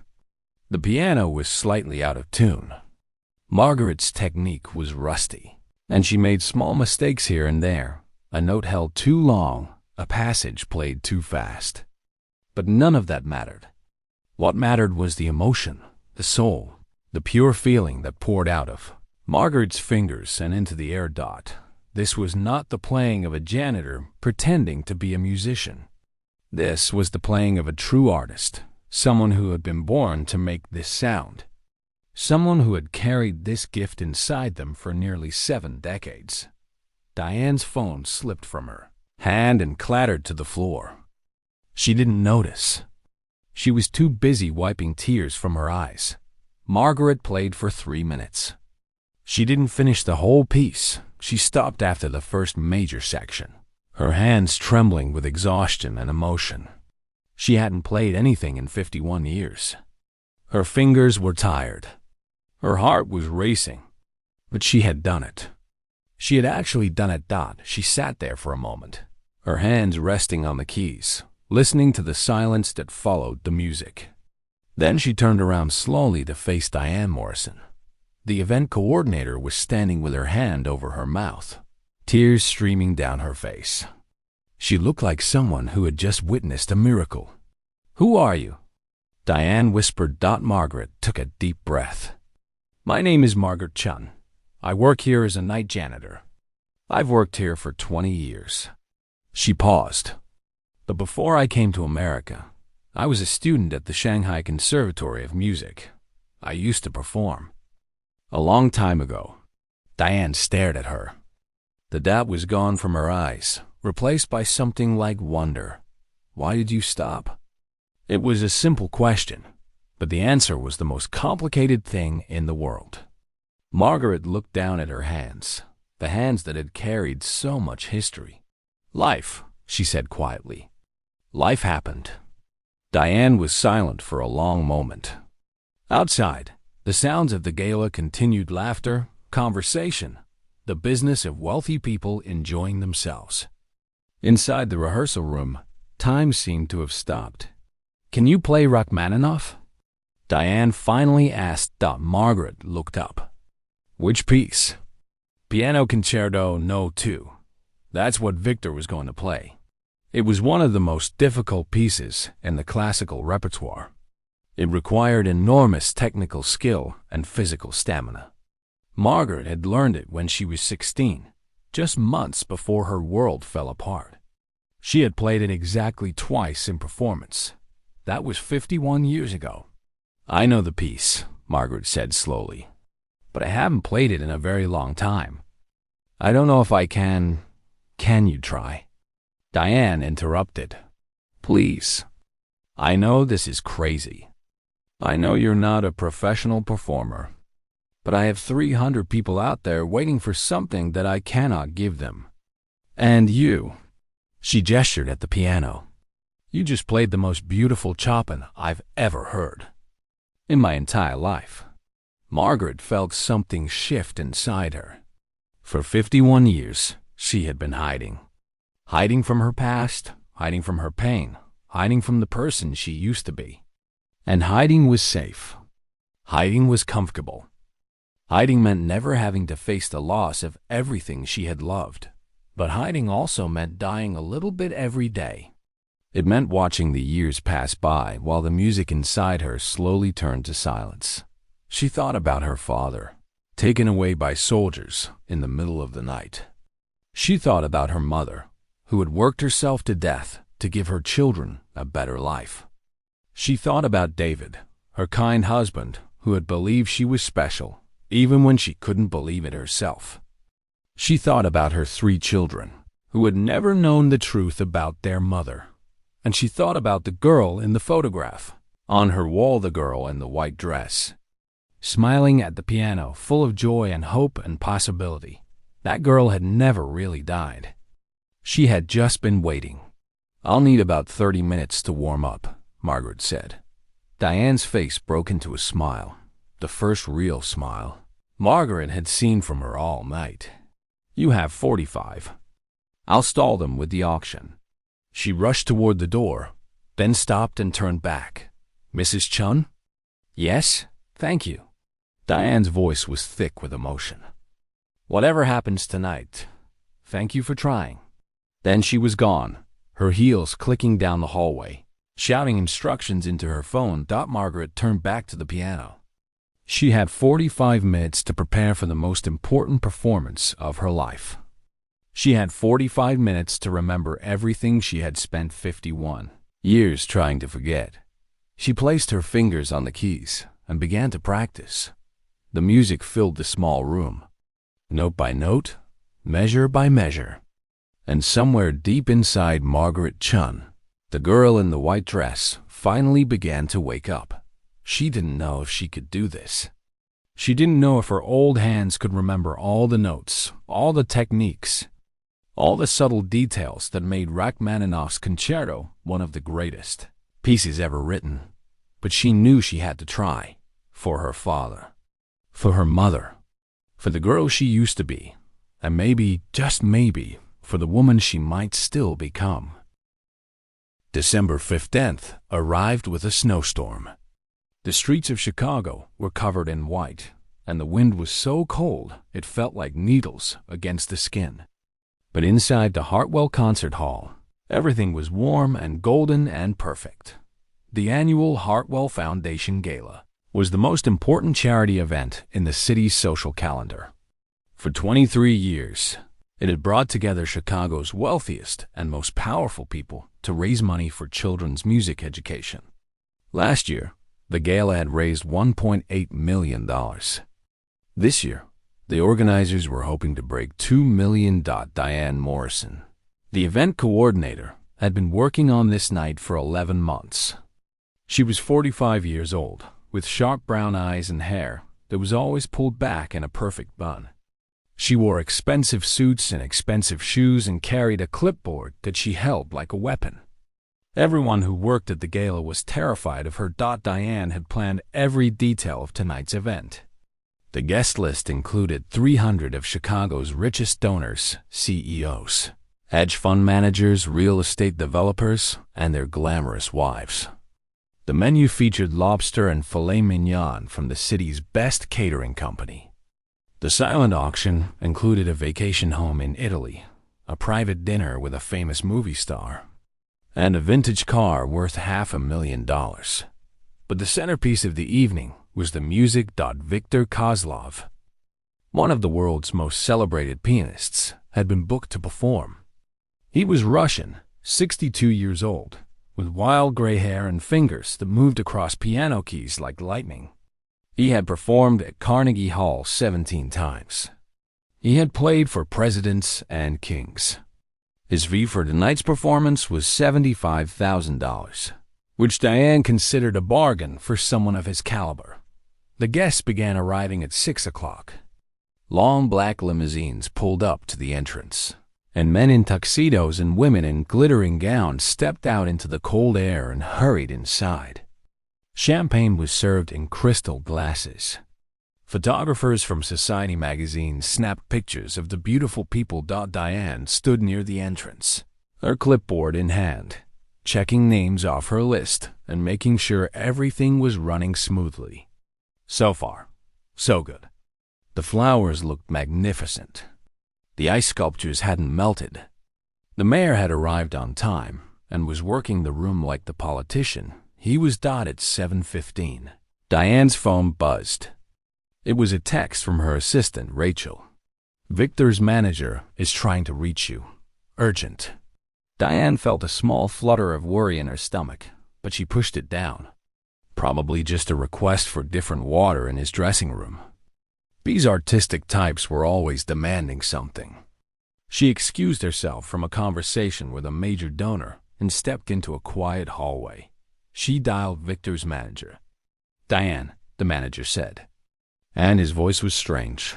The piano was slightly out of tune. Margaret's technique was rusty, and she made small mistakes here and there. A note held too long, a passage played too fast. But none of that mattered. What mattered was the emotion, the soul, the pure feeling that poured out of Margaret's fingers and into the air. This was not the playing of a janitor pretending to be a musician. This was the playing of a true artist, someone who had been born to make this sound, someone who had carried this gift inside them for nearly 7 decades. Diane's phone slipped from her hand and clattered to the floor. She didn't notice. She was too busy wiping tears from her eyes. Margaret played for 3 minutes. She didn't finish the whole piece. She stopped after the first major section, her hands trembling with exhaustion and emotion. She hadn't played anything in 51 years. Her fingers were tired. Her heart was racing. But she had done it. She had actually done it. She sat there for a moment, her hands resting on the keys, listening to the silence that followed the music. Then she turned around slowly to face Diane Morrison. The event coordinator was standing with her hand over her mouth, tears streaming down her face. She looked like someone who had just witnessed a miracle. "Who are you?" Diane whispered. Margaret took a deep breath. "My name is Margaret Chun. I work here as a night janitor. I've worked here for 20 years. She paused. "But before I came to America, I was a student at the Shanghai Conservatory of Music. I used to perform. A long time ago." Diane stared at her. The doubt was gone from her eyes, replaced by something like wonder. Why did you stop? It was a simple question, but the answer was the most complicated thing in the world. Margaret looked down at her hands, the hands that had carried so much history. Life, she said quietly. Life happened. Diane was silent for a long moment. Outside, the sounds of the gala continued: laughter, conversation, the business of wealthy people enjoying themselves. Inside the rehearsal room, time seemed to have stopped. Can you play Rachmaninoff? Diane finally asked. Margaret looked up. Which piece? Piano Concerto No. 2. That's what Victor was going to play. It was one of the most difficult pieces in the classical repertoire. It required enormous technical skill and physical stamina. Margaret had learned it when she was 16, just months before her world fell apart. She had played it exactly twice in performance. That was 51 years ago. I know the piece, Margaret said slowly, but I haven't played it in a very long time. I don't know if I can. Can you try? Diane interrupted. Please. I know this is crazy. I know you're not a professional performer, but I have 300 people out there waiting for something that I cannot give them. And you. She gestured at the piano. You just played the most beautiful Chopin I've ever heard. In my entire life. Margaret felt something shift inside her. For 51 years, she had been hiding. Hiding from her past, hiding from her pain, hiding from the person she used to be. And hiding was safe. Hiding was comfortable. Hiding meant never having to face the loss of everything she had loved. But hiding also meant dying a little bit every day. It meant watching the years pass by while the music inside her slowly turned to silence. She thought about her father, taken away by soldiers in the middle of the night. She thought about her mother, who had worked herself to death to give her children a better life. She thought about David, her kind husband, who had believed she was special, even when she couldn't believe it herself. She thought about her 3 children, who had never known the truth about their mother. And she thought about the girl in the photograph. On her wall, the girl in the white dress, smiling at the piano, full of joy and hope and possibility. That girl had never really died. She had just been waiting. I'll need about 30 minutes to warm up, Margaret said. Diane's face broke into a smile, the first real smile Margaret had seen from her all night. You have 45. I'll stall them with the auction. She rushed toward the door, then stopped and turned back. Mrs. Chun? Yes, thank you. Diane's voice was thick with emotion. Whatever happens tonight, thank you for trying. Then she was gone, her heels clicking down the hallway, shouting instructions into her phone. Margaret turned back to the piano. She had 45 minutes to prepare for the most important performance of her life. She had 45 minutes to remember everything she had spent 51 years trying to forget. She placed her fingers on the keys and began to practice. The music filled the small room, note by note, measure by measure. And somewhere deep inside Margaret Chun, the girl in the white dress, finally began to wake up. She didn't know if she could do this. She didn't know if her old hands could remember all the notes, all the techniques, all the subtle details that made Rachmaninoff's Concerto one of the greatest pieces ever written. But she knew she had to try, for her father, for her mother, for the girl she used to be, and maybe, just maybe, for the woman she might still become. December 15th arrived with a snowstorm. The streets of Chicago were covered in white, and the wind was so cold it felt like needles against the skin. But inside the Hartwell Concert Hall, everything was warm and golden and perfect. The annual Hartwell Foundation Gala was the most important charity event in the city's social calendar. For 23 years, it had brought together Chicago's wealthiest and most powerful people to raise money for children's music education. Last year, the gala had raised $1.8 million. This year, the organizers were hoping to break $2 million. Diane Morrison, the event coordinator, had been working on this night for 11 months. She was 45 years old, with sharp brown eyes and hair that was always pulled back in a perfect bun. She wore expensive suits and expensive shoes and carried a clipboard that she held like a weapon. Everyone who worked at the gala was terrified of her. Diane had planned every detail of tonight's event. The guest list included 300 of Chicago's richest donors, CEOs, hedge fund managers, real estate developers, and their glamorous wives. The menu featured lobster and filet mignon from the city's best catering company. The silent auction included a vacation home in Italy, a private dinner with a famous movie star, and a vintage car worth $500,000. But the centerpiece of the evening was the music. Viktor Kozlov, one of the world's most celebrated pianists, had been booked to perform. He was Russian, 62 years old, with wild gray hair and fingers that moved across piano keys like lightning. He had performed at Carnegie Hall 17 times. He had played for presidents and kings. His fee for tonight's performance was $75,000, which Diane considered a bargain for someone of his caliber. The guests began arriving at 6 o'clock. Long black limousines pulled up to the entrance, and men in tuxedos and women in glittering gowns stepped out into the cold air and hurried inside. Champagne was served in crystal glasses. Photographers from Society magazine snapped pictures of the beautiful people. Diane stood near the entrance, her clipboard in hand, checking names off her list and making sure everything was running smoothly. So far, so good. The flowers looked magnificent. The ice sculptures hadn't melted. The mayor had arrived on time and was working the room like the politician. He was at 7:15. Diane's phone buzzed. It was a text from her assistant, Rachel. "Victor's manager is trying to reach you. Urgent." Diane felt a small flutter of worry in her stomach, but she pushed it down. Probably just a request for different water in his dressing room. These artistic types were always demanding something. She excused herself from a conversation with a major donor and stepped into a quiet hallway. She dialed Victor's manager. "Diane," the manager said, and his voice was strange.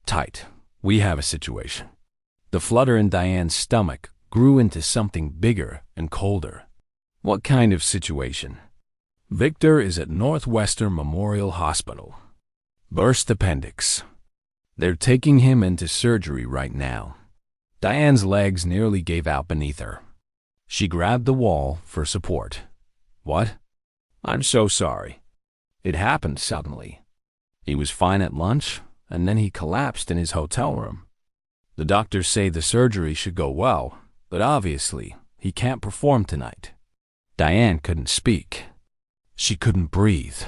"Tight. We have a situation." The flutter in Diane's stomach grew into something bigger and colder. "What kind of situation?" "Victor is at Northwestern Memorial Hospital. Burst appendix. They're taking him into surgery right now." Diane's legs nearly gave out beneath her. She grabbed the wall for support. "What?" "I'm so sorry. It happened suddenly. He was fine at lunch, and then he collapsed in his hotel room. The doctors say the surgery should go well, but obviously he can't perform tonight." Diane couldn't speak. She couldn't breathe.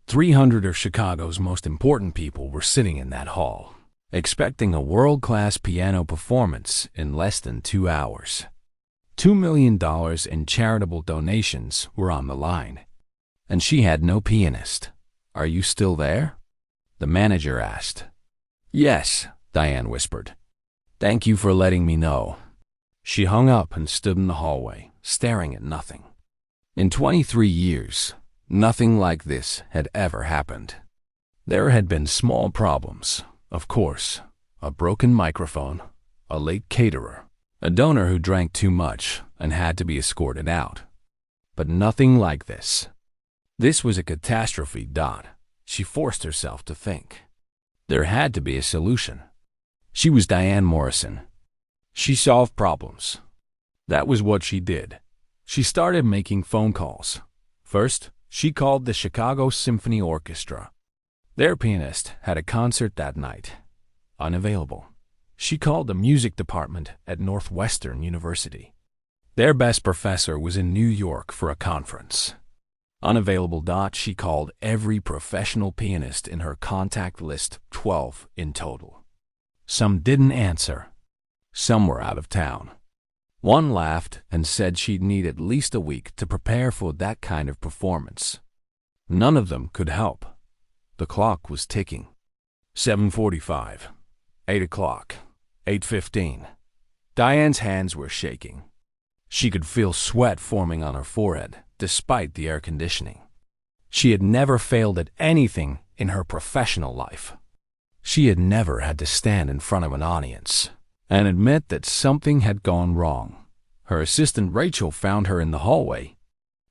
300 of Chicago's most important people were sitting in that hall, expecting a world-class piano performance in less than 2 hours. $2 million in charitable donations were on the line, and she had no pianist. "Are you still there?" the manager asked. "Yes," Diane whispered. "Thank you for letting me know." She hung up and stood in the hallway, staring at nothing. In 23 years, nothing like this had ever happened. There had been small problems, of course, a broken microphone, a late caterer, a donor who drank too much and had to be escorted out. But nothing like this. This was a catastrophe. She forced herself to think. There had to be a solution. She was Diane Morrison. She solved problems. That was what she did. She started making phone calls. First, she called the Chicago Symphony Orchestra. Their pianist had a concert that night. Unavailable. She called the music department at Northwestern University. Their best professor was in New York for a conference. Unavailable. She called every professional pianist in her contact list, 12 in total. Some didn't answer. Some were out of town. One laughed and said she'd need at least a week to prepare for that kind of performance. None of them could help. The clock was ticking. 7:45, 8 o'clock, 8:15. Diane's hands were shaking. She could feel sweat forming on her forehead, despite the air conditioning. She had never failed at anything in her professional life. She had never had to stand in front of an audience and admit that something had gone wrong. Her assistant Rachel found her in the hallway,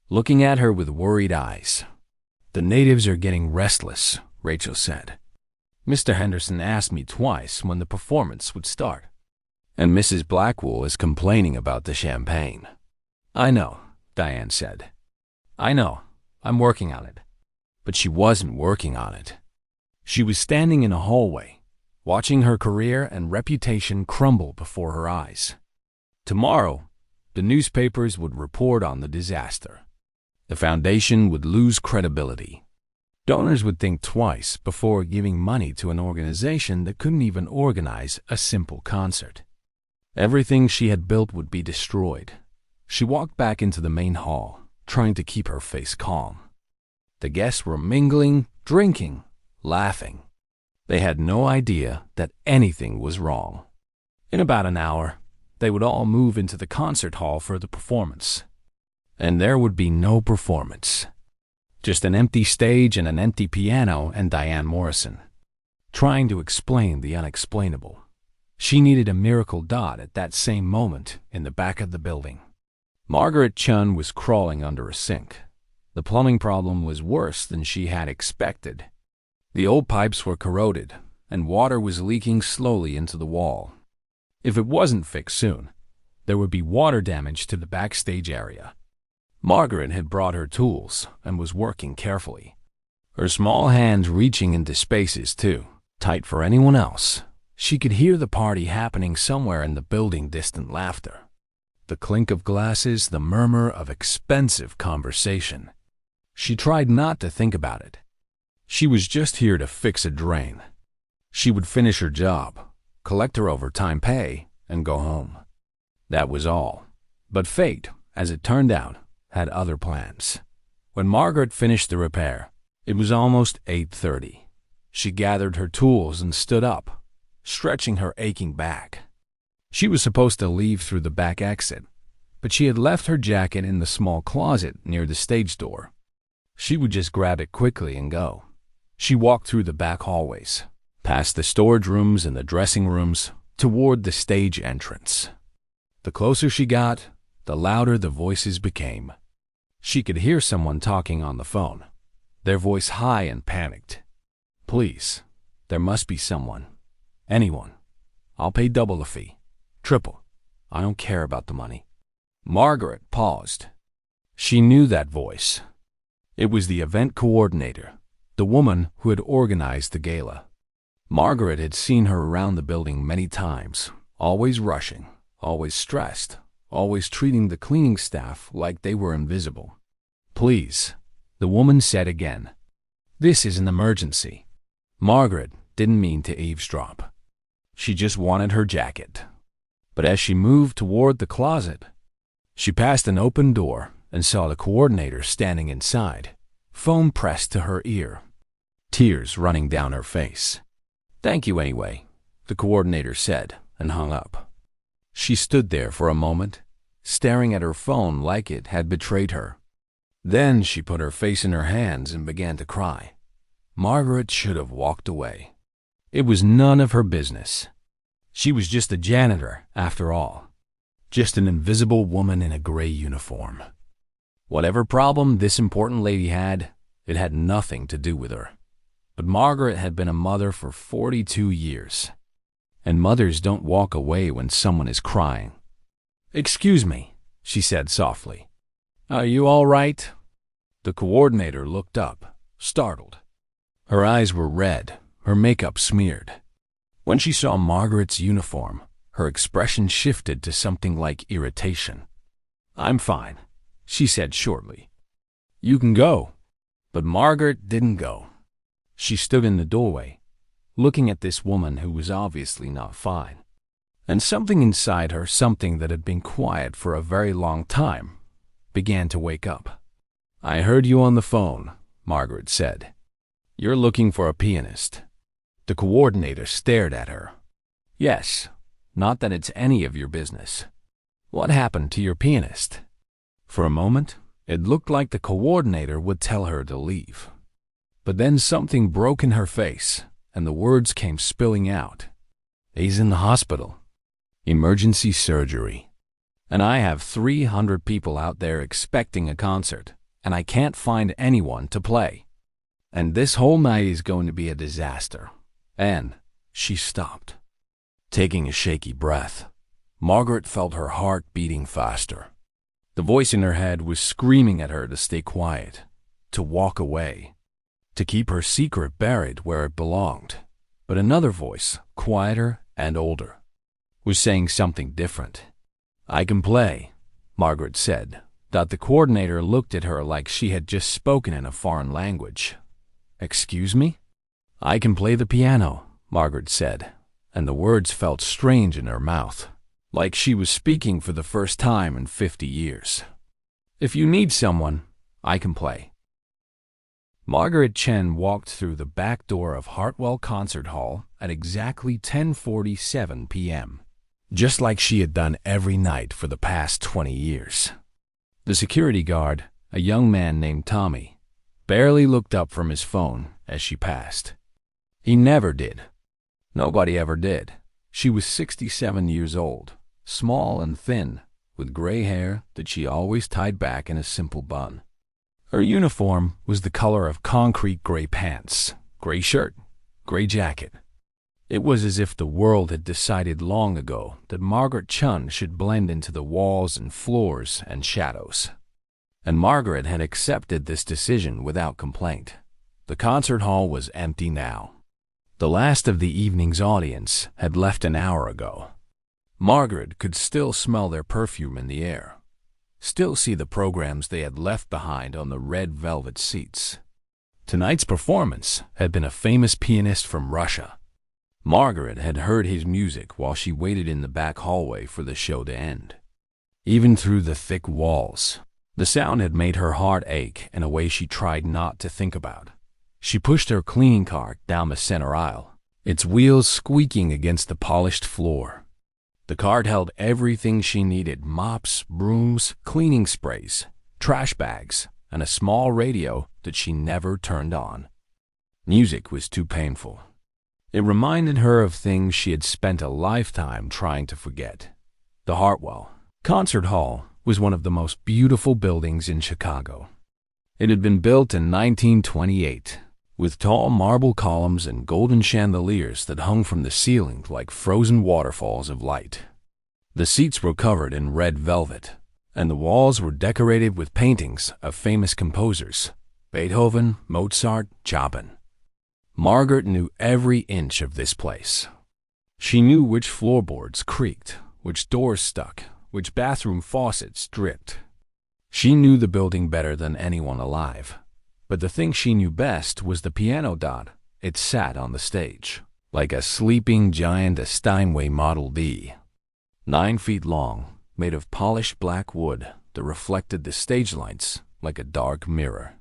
looking at her with worried eyes. "The natives are getting restless," Rachel said. "Mr. Henderson asked me twice when the performance would start. And Mrs. Blackwell is complaining about the champagne." "I know," Diane said. "I know. I'm working on it." But she wasn't working on it. She was standing in a hallway, watching her career and reputation crumble before her eyes. Tomorrow, the newspapers would report on the disaster. The foundation would lose credibility. Donors would think twice before giving money to an organization that couldn't even organize a simple concert. Everything she had built would be destroyed. She walked back into the main hall, trying to keep her face calm. The guests were mingling, drinking, laughing. They had no idea that anything was wrong. In about an hour, they would all move into the concert hall for the performance. And there would be no performance. Just an empty stage and an empty piano and Diane Morrison, trying to explain the unexplainable. She needed a miracle dot at that same moment in the back of the building. Margaret Chun was crawling under a sink. The plumbing problem was worse than she had expected. The old pipes were corroded, and water was leaking slowly into the wall. If it wasn't fixed soon, there would be water damage to the backstage area. Margaret had brought her tools and was working carefully, her small hands reaching into spaces too tight for anyone else. She could hear the party happening somewhere in the building, distant laughter, the clink of glasses, the murmur of expensive conversation. She tried not to think about it. She was just here to fix a drain. She would finish her job, collect her overtime pay, and go home. That was all. But fate, as it turned out, had other plans. When Margaret finished the repair, it was almost 8:30. She gathered her tools and stood up, stretching her aching back. She was supposed to leave through the back exit, but she had left her jacket in the small closet near the stage door. She would just grab it quickly and go. She walked through the back hallways, past the storage rooms and the dressing rooms, toward the stage entrance. The closer she got, the louder the voices became. She could hear someone talking on the phone, their voice high and panicked. "Please, there must be someone. Anyone. I'll pay double the fee. Triple. I don't care about the money." Margaret paused. She knew that voice. It was the event coordinator, the woman who had organized the gala. Margaret had seen her around the building many times, always rushing, always stressed, always treating the cleaning staff like they were invisible. "Please," the woman said again. "This is an emergency." Margaret didn't mean to eavesdrop. She just wanted her jacket. But as she moved toward the closet, she passed an open door and saw the coordinator standing inside, phone pressed to her ear, tears running down her face. "Thank you anyway," the coordinator said and hung up. She stood there for a moment, staring at her phone like it had betrayed her. Then she put her face in her hands and began to cry. Margaret should have walked away. It was none of her business. She was just a janitor, after all. Just an invisible woman in a gray uniform. Whatever problem this important lady had, it had nothing to do with her. But Margaret had been a mother for 42 years. And mothers don't walk away when someone is crying. "Excuse me," she said softly. "Are you all right?" The coordinator looked up, startled. Her eyes were red, her makeup smeared. When she saw Margaret's uniform, her expression shifted to something like irritation. "I'm fine," she said shortly. "You can go." But Margaret didn't go. She stood in the doorway, looking at this woman who was obviously not fine. And something inside her, something that had been quiet for a very long time, began to wake up. "I heard you on the phone," Margaret said. "You're looking for a pianist." The coordinator stared at her. "Yes, not that it's any of your business." What happened to your pianist? For a moment, it looked like the coordinator would tell her to leave. But then something broke in her face, and the words came spilling out. He's in the hospital. Emergency surgery. And I have 300 people out there expecting a concert, and I can't find anyone to play. And this whole night is going to be a disaster. And she stopped. Taking a shaky breath, Margaret felt her heart beating faster. The voice in her head was screaming at her to stay quiet, to walk away, to keep her secret buried where it belonged. But another voice, quieter and older, was saying something different. I can play, Margaret said. The coordinator looked at her like she had just spoken in a foreign language. Excuse me? I can play the piano, Margaret said, and the words felt strange in her mouth, like she was speaking for the first time in 50 years. If you need someone, I can play. Margaret Chen walked through the back door of Hartwell Concert Hall at exactly 10:47 p.m., just like she had done every night for the past 20 years. The security guard, a young man named Tommy, barely looked up from his phone as she passed. He never did. Nobody ever did. She was 67 years old, small and thin, with gray hair that she always tied back in a simple bun. Her uniform was the color of concrete gray pants, gray shirt, gray jacket. It was as if the world had decided long ago that Margaret Chen should blend into the walls and floors and shadows. And Margaret had accepted this decision without complaint. The concert hall was empty now. The last of the evening's audience had left an hour ago. Margaret could still smell their perfume in the air, still see the programs they had left behind on the red velvet seats. Tonight's performance had been a famous pianist from Russia. Margaret had heard his music while she waited in the back hallway for the show to end. Even through the thick walls, the sound had made her heart ache in a way she tried not to think about. She pushed her cleaning cart down the center aisle, its wheels squeaking against the polished floor. The cart held everything she needed: mops, brooms, cleaning sprays, trash bags, and a small radio that she never turned on. Music was too painful. It reminded her of things she had spent a lifetime trying to forget. The Hartwell Concert Hall was one of the most beautiful buildings in Chicago. It had been built in 1928, with tall marble columns and golden chandeliers that hung from the ceiling like frozen waterfalls of light. The seats were covered in red velvet, and the walls were decorated with paintings of famous composers: Beethoven, Mozart, Chopin. Margaret knew every inch of this place. She knew which floorboards creaked, which doors stuck, which bathroom faucets dripped. She knew the building better than anyone alive. But the thing she knew best was the piano. It sat on the stage, like a sleeping giant, a Steinway Model D. 9 feet long, made of polished black wood that reflected the stage lights like a dark mirror.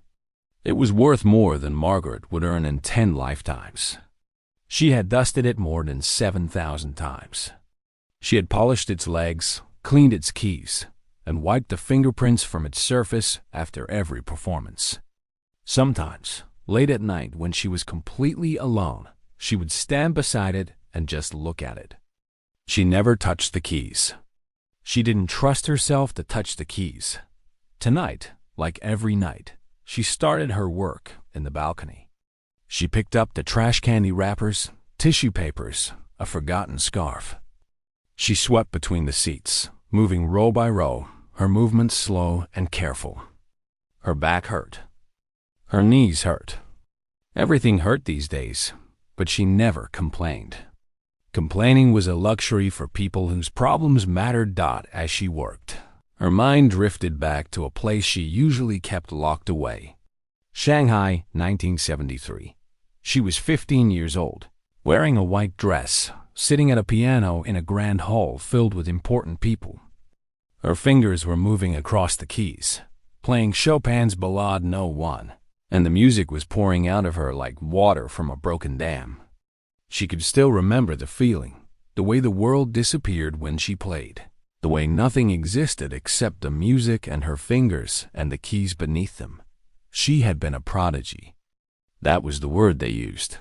It was worth more than Margaret would earn in 10 lifetimes. She had dusted it more than 7,000 times. She had polished its legs, cleaned its keys, and wiped the fingerprints from its surface after every performance. Sometimes, late at night when she was completely alone, she would stand beside it and just look at it. She never touched the keys. She didn't trust herself to touch the keys. Tonight, like every night, she started her work in the balcony. She picked up the trash candy wrappers, tissue papers, a forgotten scarf. She swept between the seats, moving row by row, her movements slow and careful. Her back hurt. Her knees hurt. Everything hurt these days, but she never complained. Complaining was a luxury for people whose problems mattered. As she worked, her mind drifted back to a place she usually kept locked away. Shanghai, 1973. She was 15 years old, wearing a white dress, sitting at a piano in a grand hall filled with important people. Her fingers were moving across the keys, playing Chopin's Ballade No. 1, and the music was pouring out of her like water from a broken dam. She could still remember the feeling, the way the world disappeared when she played. the way nothing existed except the music and her fingers and the keys beneath them. She had been a prodigy. That was the word they used.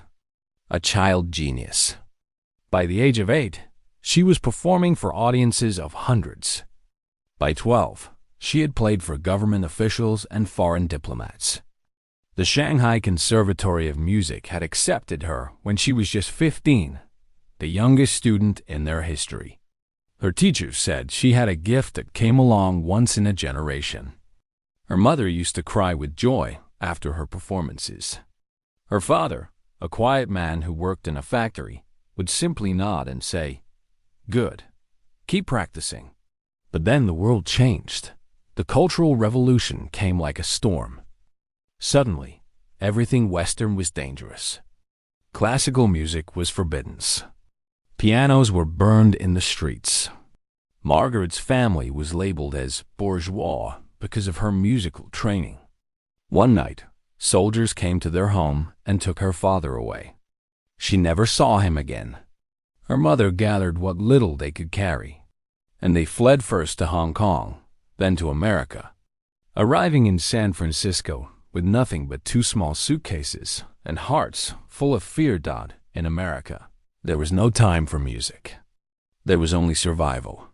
A child genius. By the age of 8, she was performing for audiences of hundreds. By 12, she had played for government officials and foreign diplomats. The Shanghai Conservatory of Music had accepted her when she was just 15, the youngest student in their history. Her teachers said she had a gift that came along once in a generation. Her mother used to cry with joy after her performances. Her father, a quiet man who worked in a factory, would simply nod and say, "Good. Keep practicing." But then the world changed. The Cultural Revolution came like a storm. Suddenly, everything Western was dangerous. Classical music was forbidden. Pianos were burned in the streets. Margaret's family was labeled as bourgeois because of her musical training. One night, soldiers came to their home and took her father away. She never saw him again. Her mother gathered what little they could carry, and they fled first to Hong Kong, then to America. Arriving in San Francisco with nothing but 2 small suitcases and hearts full of fear. In America, there was no time for music. There was only survival.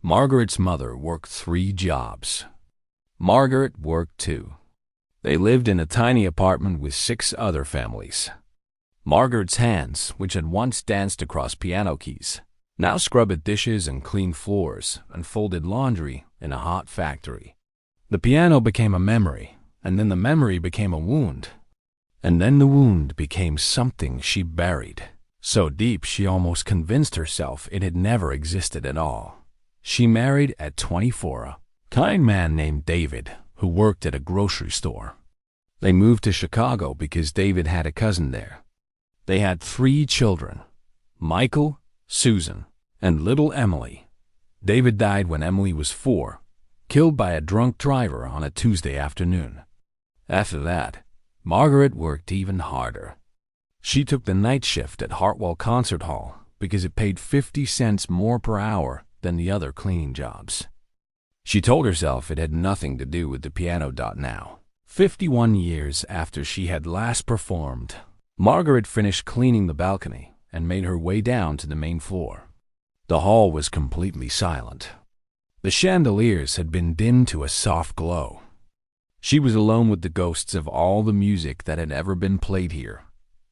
Margaret's mother worked 3 jobs. Margaret worked too. They lived in a tiny apartment with 6 other families. Margaret's hands, which had once danced across piano keys, now scrubbed dishes and cleaned floors and folded laundry in a hot factory. The piano became a memory, and then the memory became a wound. And then the wound became something she buried, so deep she almost convinced herself it had never existed at all. She married at 24 a kind man named David, who worked at a grocery store. They moved to Chicago because David had a cousin there. They had 3 children, Michael, Susan, and little Emily. David died when Emily was 4, killed by a drunk driver on a Tuesday afternoon. After that, Margaret worked even harder. She took the night shift at Hartwell Concert Hall because it paid 50 cents more per hour than the other cleaning jobs. She told herself it had nothing to do with the piano. Now, 51 years after she had last performed, Margaret finished cleaning the balcony and made her way down to the main floor. The hall was completely silent. The chandeliers had been dimmed to a soft glow. She was alone with the ghosts of all the music that had ever been played here.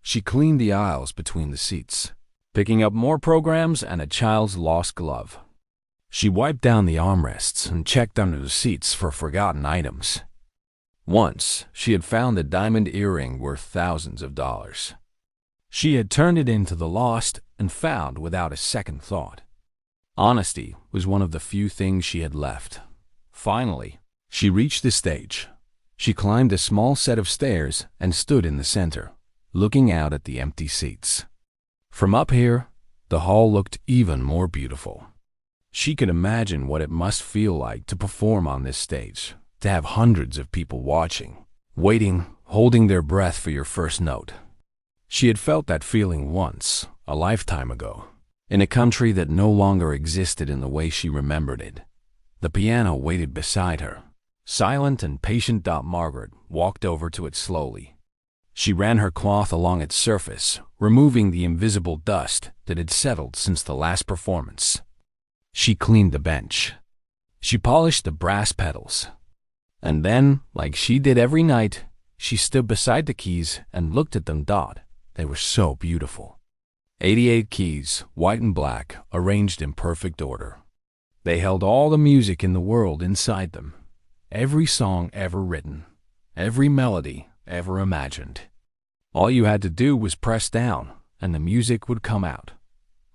She cleaned the aisles between the seats, picking up more programs and a child's lost glove. She wiped down the armrests and checked under the seats for forgotten items. Once, she had found a diamond earring worth thousands of dollars. She had turned it into the lost and found without a second thought. Honesty was one of the few things she had left. Finally, she reached the stage. She climbed a small set of stairs and stood in the center, looking out at the empty seats. From up here, the hall looked even more beautiful. She could imagine what it must feel like to perform on this stage, to have hundreds of people watching, waiting, holding their breath for your first note. She had felt that feeling once, a lifetime ago, in a country that no longer existed in the way she remembered it. The piano waited beside her. Silent and patient. Margaret walked over to it slowly. She ran her cloth along its surface, removing the invisible dust that had settled since the last performance. She cleaned the bench. She polished the brass pedals. And then, like she did every night, she stood beside the keys and looked at them. They were so beautiful. 88 keys, white and black, arranged in perfect order. They held all the music in the world inside them. Every song ever written. Every melody ever imagined. All you had to do was press down, and the music would come out.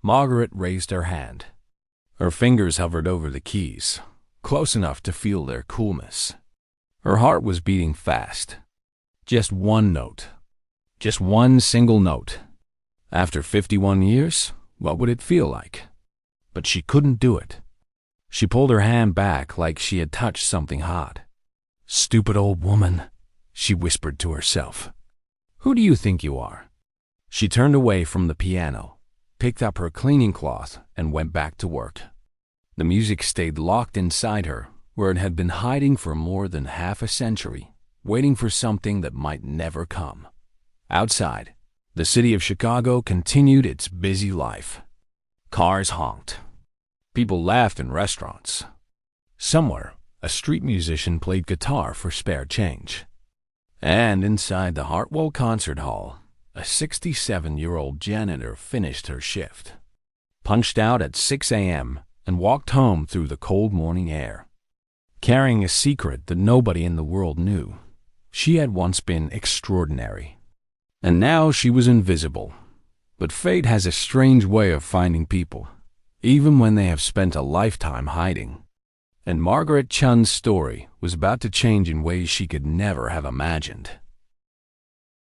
Margaret raised her hand. Her fingers hovered over the keys, close enough to feel their coolness. Her heart was beating fast. Just one note. Just one single note. After 51 years, what would it feel like? But she couldn't do it. She pulled her hand back like she had touched something hot. "Stupid old woman," she whispered to herself. "Who do you think you are?" She turned away from the piano, picked up her cleaning cloth, and went back to work. The music stayed locked inside her, where it had been hiding for more than half a century, waiting for something that might never come. Outside, the city of Chicago continued its busy life. Cars honked. People laughed in restaurants. Somewhere, a street musician played guitar for spare change. And inside the Hartwell Concert Hall, a 67-year-old janitor finished her shift, punched out at 6 a.m., and walked home through the cold morning air, carrying a secret that nobody in the world knew. She had once been extraordinary, and now she was invisible. But fate has a strange way of finding people, even when they have spent a lifetime hiding. And Margaret Chun's story was about to change in ways she could never have imagined.